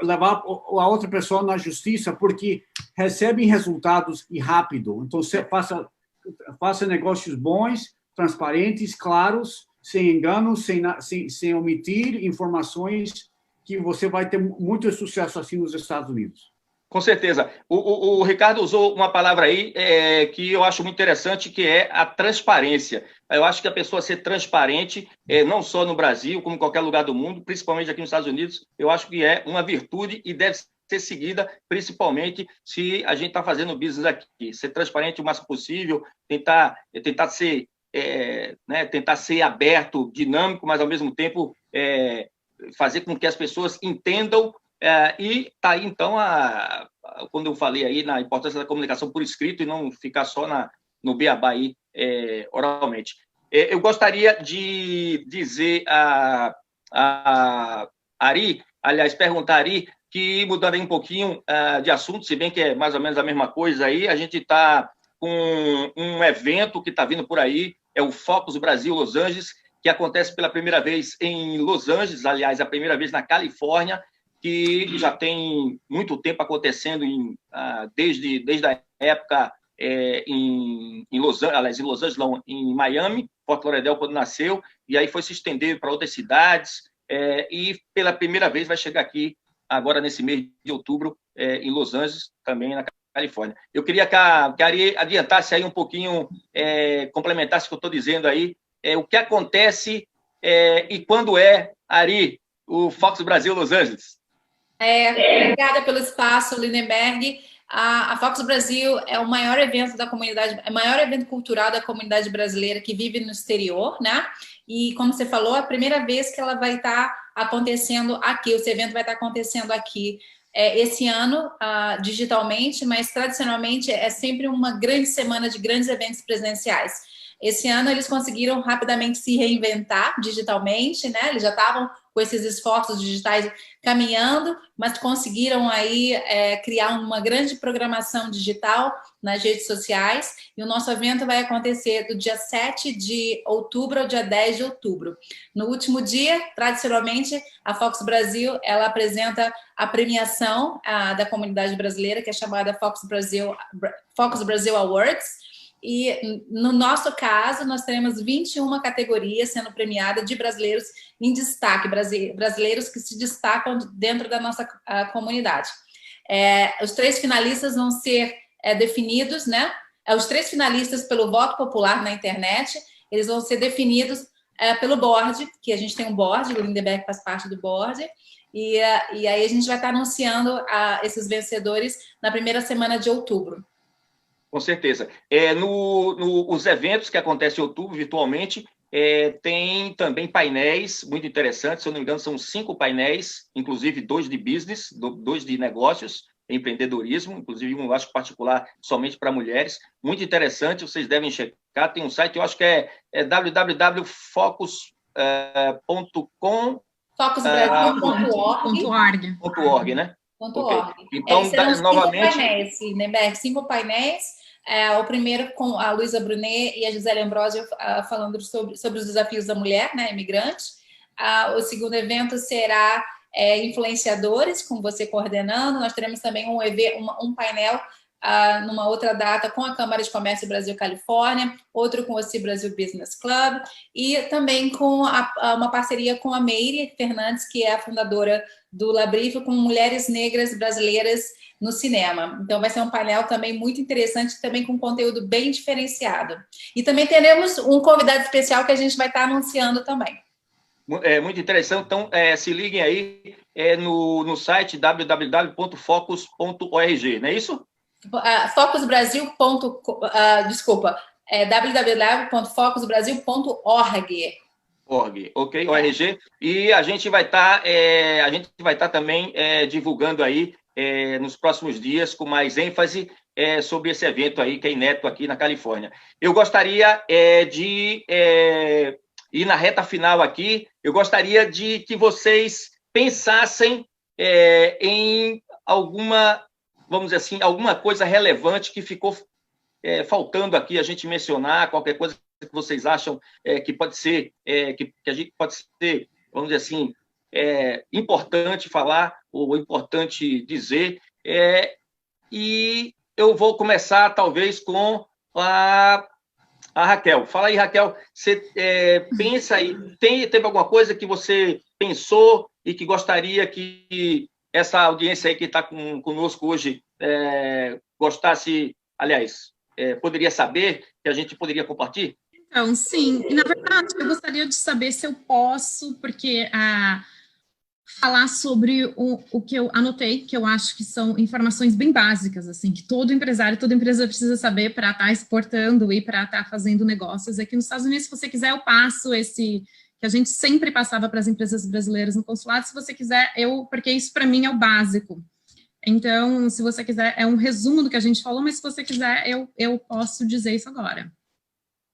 levar a outra pessoa na justiça porque recebem resultados e rápido. Então, você faça negócios bons, transparentes, claros, sem enganos, sem omitir informações, que você vai ter muito sucesso assim nos Estados Unidos. Com certeza. O Ricardo usou uma palavra aí que eu acho muito interessante, que é a transparência. Eu acho que a pessoa ser transparente, não só no Brasil, como em qualquer lugar do mundo, principalmente aqui nos Estados Unidos, eu acho que é uma virtude e deve ser seguida, principalmente se a gente está fazendo business aqui. Ser transparente o máximo possível, tentar ser aberto, dinâmico, mas, ao mesmo tempo, fazer com que as pessoas entendam E está aí, então, quando eu falei aí na importância da comunicação por escrito e não ficar só no beabá aí, oralmente. Eu gostaria de dizer a Ari, aliás, perguntar a Ari, que mudando aí um pouquinho de assunto, se bem que é mais ou menos a mesma coisa aí, a gente está com um evento que está vindo por aí, é o Focus Brasil Los Angeles, que acontece pela primeira vez em Los Angeles, aliás, a primeira vez na Califórnia, que já tem muito tempo acontecendo desde a época em Los Angeles, aliás, em Los Angeles, não, em Miami, Fort Lauderdale, quando nasceu, e aí foi se estender para outras cidades, e pela primeira vez vai chegar aqui, agora nesse mês de outubro, em Los Angeles, também na Califórnia. Eu queria que a Ari adiantasse aí um pouquinho, complementasse o que eu estou dizendo aí, o que acontece e quando Ari, o Focus Brasil Los Angeles. Obrigada pelo espaço, Lindenberg. A Focus Brasil é o maior evento da comunidade, é o maior evento cultural da comunidade brasileira que vive no exterior, né? E como você falou, é a primeira vez que ela vai estar acontecendo aqui, esse evento vai estar acontecendo aqui esse ano, digitalmente, mas tradicionalmente é sempre uma grande semana de grandes eventos presenciais. Esse ano eles conseguiram rapidamente se reinventar digitalmente, né? Eles já estavam com esses esforços digitais caminhando, mas conseguiram aí criar uma grande programação digital nas redes sociais, e o nosso evento vai acontecer do dia 7 de outubro ao dia 10 de outubro. No último dia, tradicionalmente, a Focus Brasil, ela apresenta a premiação da comunidade brasileira, que é chamada Focus Brasil Awards. E no nosso caso, nós teremos 21 categorias sendo premiadas de brasileiros em destaque, brasileiros que se destacam dentro da nossa comunidade. Os 3 finalistas vão ser definidos, né? Os 3 finalistas pelo voto popular na internet, eles vão ser definidos pelo board, que a gente tem um board, o Lindenberg faz parte do board, e aí a gente vai estar anunciando esses vencedores na primeira semana de outubro. Com certeza. Os eventos que acontecem em outubro, virtualmente, tem também painéis muito interessantes. Se eu não me engano, são 5 painéis, inclusive 2 de business, 2 de negócios, empreendedorismo, inclusive um, acho, particular somente para mulheres. Muito interessante, vocês devem checar. Tem um site, eu acho que é www.focus.com. Focusbrasil.org, né? .org. Então, novamente... 5 painéis. O primeiro com a Luísa Brunet e a Gisele Ambrosio falando sobre os desafios da mulher, né, imigrante. O segundo evento será influenciadores, com você coordenando. Nós teremos também um painel numa outra data com a Câmara de Comércio Brasil Califórnia, outro com o CI Brasil Business Club, e também com uma parceria com a Meire Fernandes, que é a fundadora do Labrif, com mulheres negras brasileiras no cinema. Então vai ser um painel também muito interessante, também com conteúdo bem diferenciado. E também teremos um convidado especial que a gente vai estar anunciando também. Muito interessante. Então, se liguem aí no site www.focus.org, não é isso? www.focusbrasil.org. Ok, ORG. E a gente vai estar também divulgando aí nos próximos dias com mais ênfase sobre esse evento aí que é inédito aqui na Califórnia. Eu gostaria de ir na reta final aqui. Eu gostaria de que vocês pensassem em alguma, vamos dizer assim, alguma coisa relevante que ficou faltando aqui a gente mencionar, qualquer coisa que vocês acham que pode ser, que a gente pode ser, vamos dizer assim, importante falar ou importante dizer. E eu vou começar, talvez, com a Raquel. Fala aí, Raquel, você pensa aí, teve alguma coisa que você pensou e que gostaria que essa audiência aí que está conosco hoje gostasse, aliás, poderia saber, que a gente poderia compartilhar? Então, sim, e na verdade eu gostaria de saber se eu posso, porque falar sobre o que eu anotei, que eu acho que são informações bem básicas, assim, que todo empresário, toda empresa precisa saber para estar exportando e para estar fazendo negócios aqui nos Estados Unidos. Se você quiser, eu passo esse que a gente sempre passava para as empresas brasileiras no consulado. Se você quiser, porque isso para mim é o básico. Então, se você quiser, é um resumo do que a gente falou, mas se você quiser, eu posso dizer isso agora.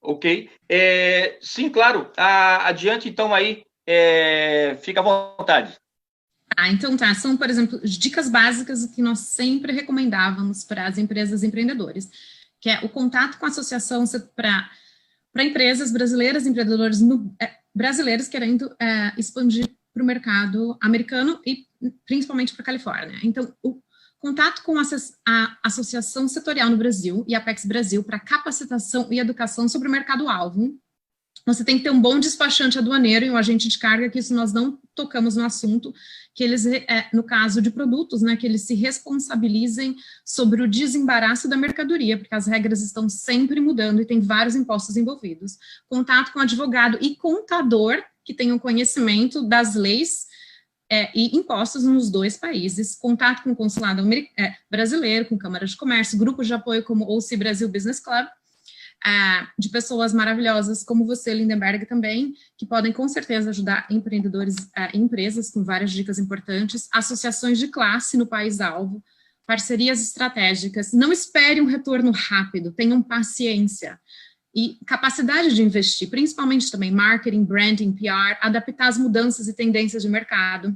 Ok. Sim, claro. Adiante, então, aí, fica à vontade. Então tá, são, por exemplo, dicas básicas que nós sempre recomendávamos para as empresas empreendedores, que é o contato com a associação para empresas brasileiras, empreendedores brasileiros querendo expandir para o mercado americano e principalmente para a Califórnia. Então, o contato com a Associação Setorial no Brasil e a Apex Brasil para capacitação e educação sobre o mercado-alvo. Você tem que ter um bom despachante aduaneiro e um agente de carga, que isso nós não tocamos no assunto, que eles, no caso de produtos, né, que eles se responsabilizem sobre o desembaraço da mercadoria, porque as regras estão sempre mudando e tem vários impostos envolvidos. Contato com advogado e contador, que tenham conhecimento das leis e impostos nos dois países. Contato com o consulado brasileiro, com Câmara de Comércio, grupos de apoio como o OC Brasil Business Club, de pessoas maravilhosas como você, Lindenberg, também, que podem com certeza ajudar empreendedores e empresas com várias dicas importantes, associações de classe no país-alvo, parcerias estratégicas. Não espere um retorno rápido, tenham paciência e capacidade de investir, principalmente também marketing, branding, PR, adaptar as mudanças e tendências de mercado.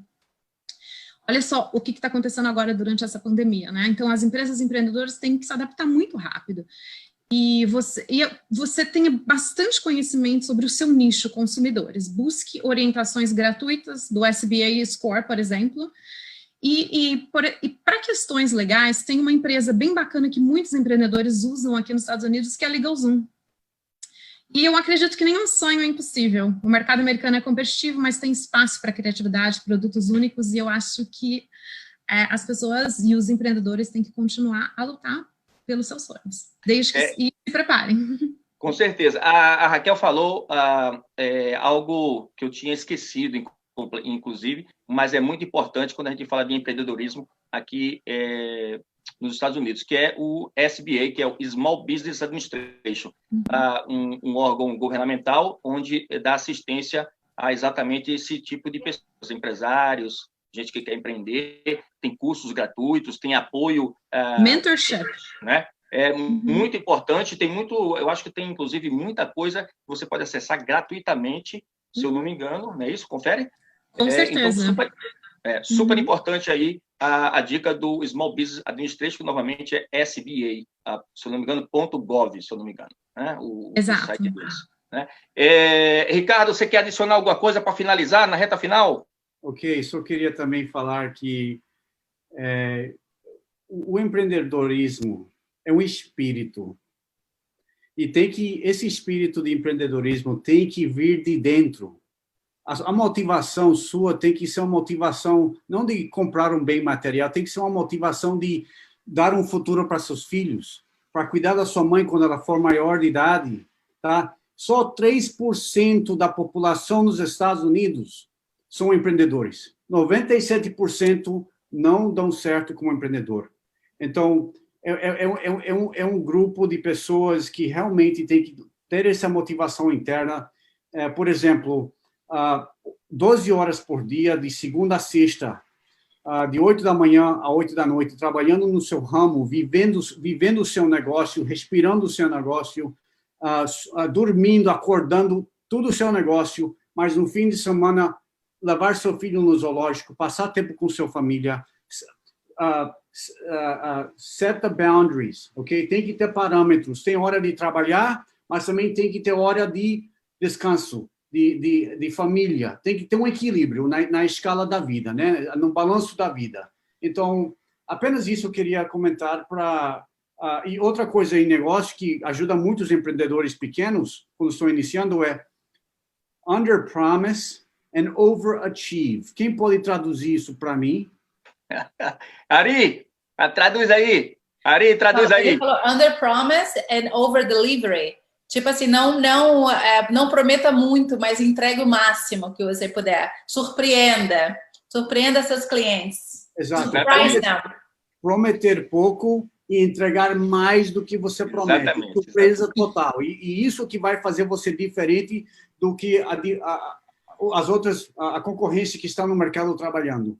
Olha só o que está acontecendo agora durante essa pandemia, né? Então, as empresas empreendedoras têm que se adaptar muito rápido. E você tenha bastante conhecimento sobre o seu nicho, consumidores. Busque orientações gratuitas do SBA Score, por exemplo. E para questões legais, tem uma empresa bem bacana que muitos empreendedores usam aqui nos Estados Unidos, que é a LegalZoom. E eu acredito que nenhum sonho é impossível. O mercado americano é competitivo, mas tem espaço para criatividade, produtos únicos, e eu acho que as pessoas e os empreendedores têm que continuar a lutar pelos seus sonhos, desde que se preparem. Com certeza. A Raquel falou algo que eu tinha esquecido, inclusive, mas é muito importante quando a gente fala de empreendedorismo aqui nos Estados Unidos, que é o SBA, que é o Small Business Administration, um órgão governamental onde dá assistência a exatamente esse tipo de pessoas, empresários, gente que quer empreender, tem cursos gratuitos, tem apoio... mentorship. Né? É muito importante, eu acho que tem, inclusive, muita coisa que você pode acessar gratuitamente, se eu não me engano, não é isso? Confere? Com certeza. Então, super importante aí a dica do Small Business Administration, que novamente é SBA, se eu não me engano, .gov, se eu não me engano. Né? Exato. O site deles. Né? Ricardo, você quer adicionar alguma coisa para finalizar na reta final? Ok, só queria também falar que o empreendedorismo é um espírito. E esse espírito de empreendedorismo tem que vir de dentro. A motivação sua tem que ser uma motivação, não de comprar um bem material, tem que ser uma motivação de dar um futuro para seus filhos, para cuidar da sua mãe quando ela for maior de idade. Tá? Só 3% da população nos Estados Unidos são empreendedores. 97% não dão certo como empreendedor. Então, é um grupo de pessoas que realmente tem que ter essa motivação interna. Por exemplo, 12 horas por dia, de segunda a sexta, de 8 da manhã a 8 da noite, trabalhando no seu ramo, vivendo o seu negócio, respirando o seu negócio, dormindo, acordando, tudo o seu negócio, mas no fim de semana, levar seu filho no zoológico, passar tempo com sua família, set the boundaries, ok? Tem que ter parâmetros, tem hora de trabalhar, mas também tem que ter hora de descanso, de família, tem que ter um equilíbrio na escala da vida, né? No balanço da vida. Então, apenas isso eu queria comentar e outra coisa em negócio que ajuda muito os empreendedores pequenos, quando estão iniciando, é under promise and overachieve. Quem pode traduzir isso para mim? Ari, traduz aí. Ari, traduz aí. Ele falou under promise and over delivery. Tipo assim, não prometa muito, mas entregue o máximo que você puder. Surpreenda seus clientes. Exato. Prometer pouco e entregar mais do que você promete. Surpresa total. E isso que vai fazer você diferente do que as outras, a concorrência que está no mercado trabalhando.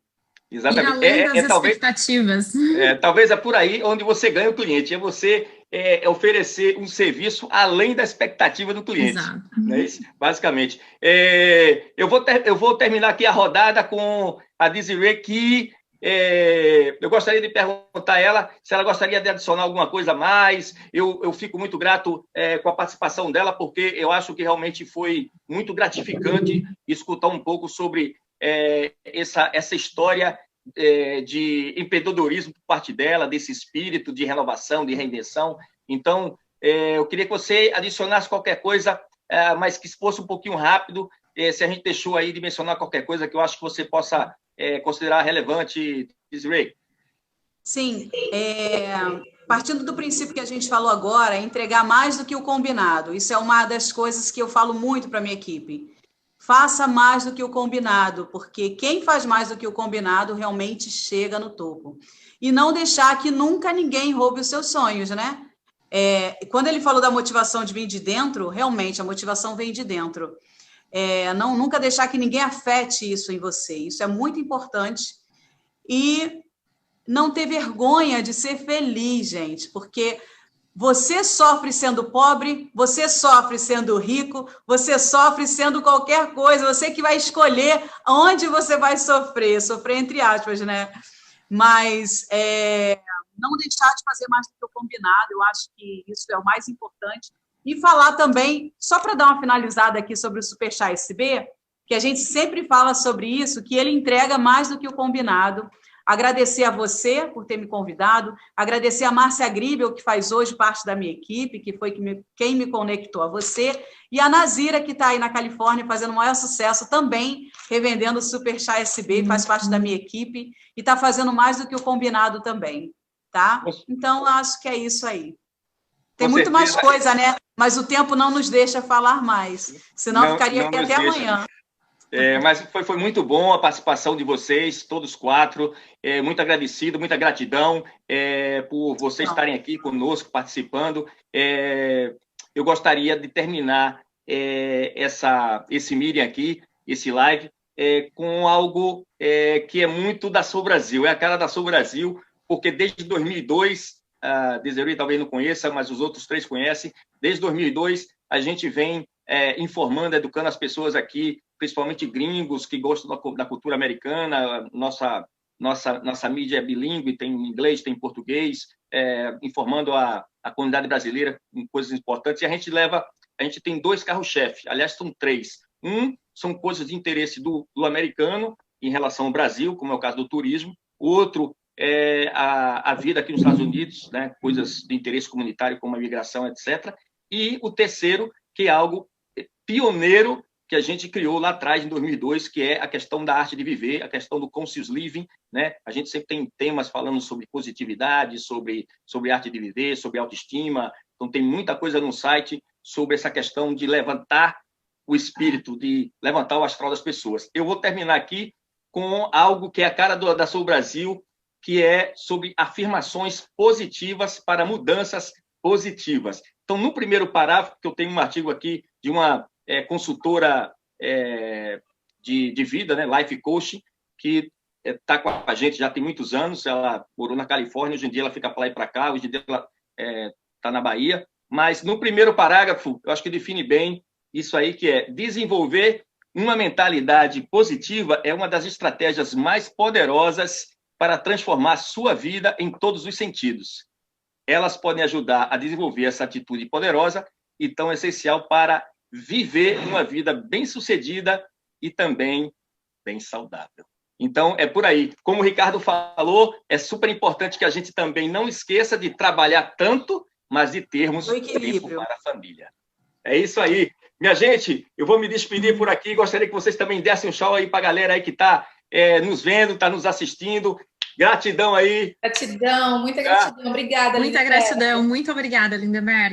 Exatamente. E além das expectativas. Talvez é por aí onde você ganha o cliente, é você oferecer um serviço além da expectativa do cliente. Exato. Não é isso? Basicamente. Eu vou terminar aqui a rodada com a Desiree, que eu gostaria de perguntar a ela se ela gostaria de adicionar alguma coisa a mais. Eu fico muito grato com a participação dela, porque eu acho que realmente foi muito gratificante escutar um pouco sobre essa história de empreendedorismo por parte dela, desse espírito de renovação, de reinvenção. Então, eu queria que você adicionasse qualquer coisa, mas que fosse um pouquinho rápido, se a gente deixou aí de mencionar qualquer coisa que eu acho que você possa considerar relevante, Desiree. Sim, partindo do princípio que a gente falou agora, entregar mais do que o combinado. Isso é uma das coisas que eu falo muito para a minha equipe. Faça mais do que o combinado, porque quem faz mais do que o combinado realmente chega no topo. E não deixar que nunca ninguém roube os seus sonhos, né? Quando ele falou da motivação de vir de dentro, realmente a motivação vem de dentro. Nunca deixar que ninguém afete isso em você. Isso é muito importante. E não ter vergonha de ser feliz, gente, porque você sofre sendo pobre, você sofre sendo rico, você sofre sendo qualquer coisa, você que vai escolher onde você vai sofrer entre aspas, né? Mas não deixar de fazer mais do que o combinado, eu acho que isso é o mais importante. E falar também, só para dar uma finalizada aqui sobre o Super Chá SB, que a gente sempre fala sobre isso, que ele entrega mais do que o combinado. Agradecer a você por ter me convidado, agradecer a Márcia Gribel, que faz hoje parte da minha equipe, que foi quem me conectou a você, e a Nazira, que está aí na Califórnia fazendo o maior sucesso também, revendendo o Super Chá SB, faz parte da minha equipe, e está fazendo mais do que o combinado também, tá? Então, acho que é isso aí. Tem muito mais coisa, né? Mas o tempo não nos deixa falar mais, senão ficaria aqui até amanhã. Mas foi muito bom a participação de vocês, todos quatro. Muito agradecido, muita gratidão por vocês estarem aqui conosco, participando. Eu gostaria de terminar esse meeting aqui, esse live, com algo que é muito da Sou Brasil, é a cara da Sou Brasil, porque desde 2002, a Desiree talvez não conheça, mas os outros três conhecem, desde 2002 a gente vem informando, educando as pessoas aqui, principalmente gringos que gostam da cultura americana. Nossa mídia é bilíngue, tem inglês, tem português, informando a comunidade brasileira em coisas importantes. E a gente tem 2 carros-chefe, aliás, são 3. São coisas de interesse do americano em relação ao Brasil, como é o caso do turismo. O outro é a vida aqui nos Estados Unidos, né? Coisas de interesse comunitário, como a migração, etc. E o terceiro, que é algo pioneiro, que a gente criou lá atrás, em 2002, que é a questão da arte de viver, a questão do conscious living, né? A gente sempre tem temas falando sobre positividade, sobre arte de viver, sobre autoestima. Então, tem muita coisa no site sobre essa questão de levantar o espírito, de levantar o astral das pessoas. Eu vou terminar aqui com algo que é a cara da Sou Brasil, que é sobre afirmações positivas para mudanças positivas. Então, no primeiro parágrafo, que eu tenho um artigo aqui de uma consultora de vida, né, Life Coach, que está com a gente já tem muitos anos. Ela morou na Califórnia, hoje em dia ela fica para lá e para cá, hoje em dia ela está na Bahia. Mas no primeiro parágrafo, eu acho que define bem isso aí, que é: desenvolver uma mentalidade positiva é uma das estratégias mais poderosas para transformar sua vida em todos os sentidos. Elas podem ajudar a desenvolver essa atitude poderosa e tão essencial para viver uma vida bem-sucedida e também bem saudável. Então, é por aí. Como o Ricardo falou, é super importante que a gente também não esqueça de trabalhar tanto, mas de termos tempo para a família. É isso aí. Minha gente, eu vou me despedir por aqui. Gostaria que vocês também dessem um tchau aí para a galera aí que está nos vendo, está nos assistindo. Gratidão aí. Gratidão, muita gratidão. Obrigada, Muita gratidão. Muito obrigada, Lindenberg.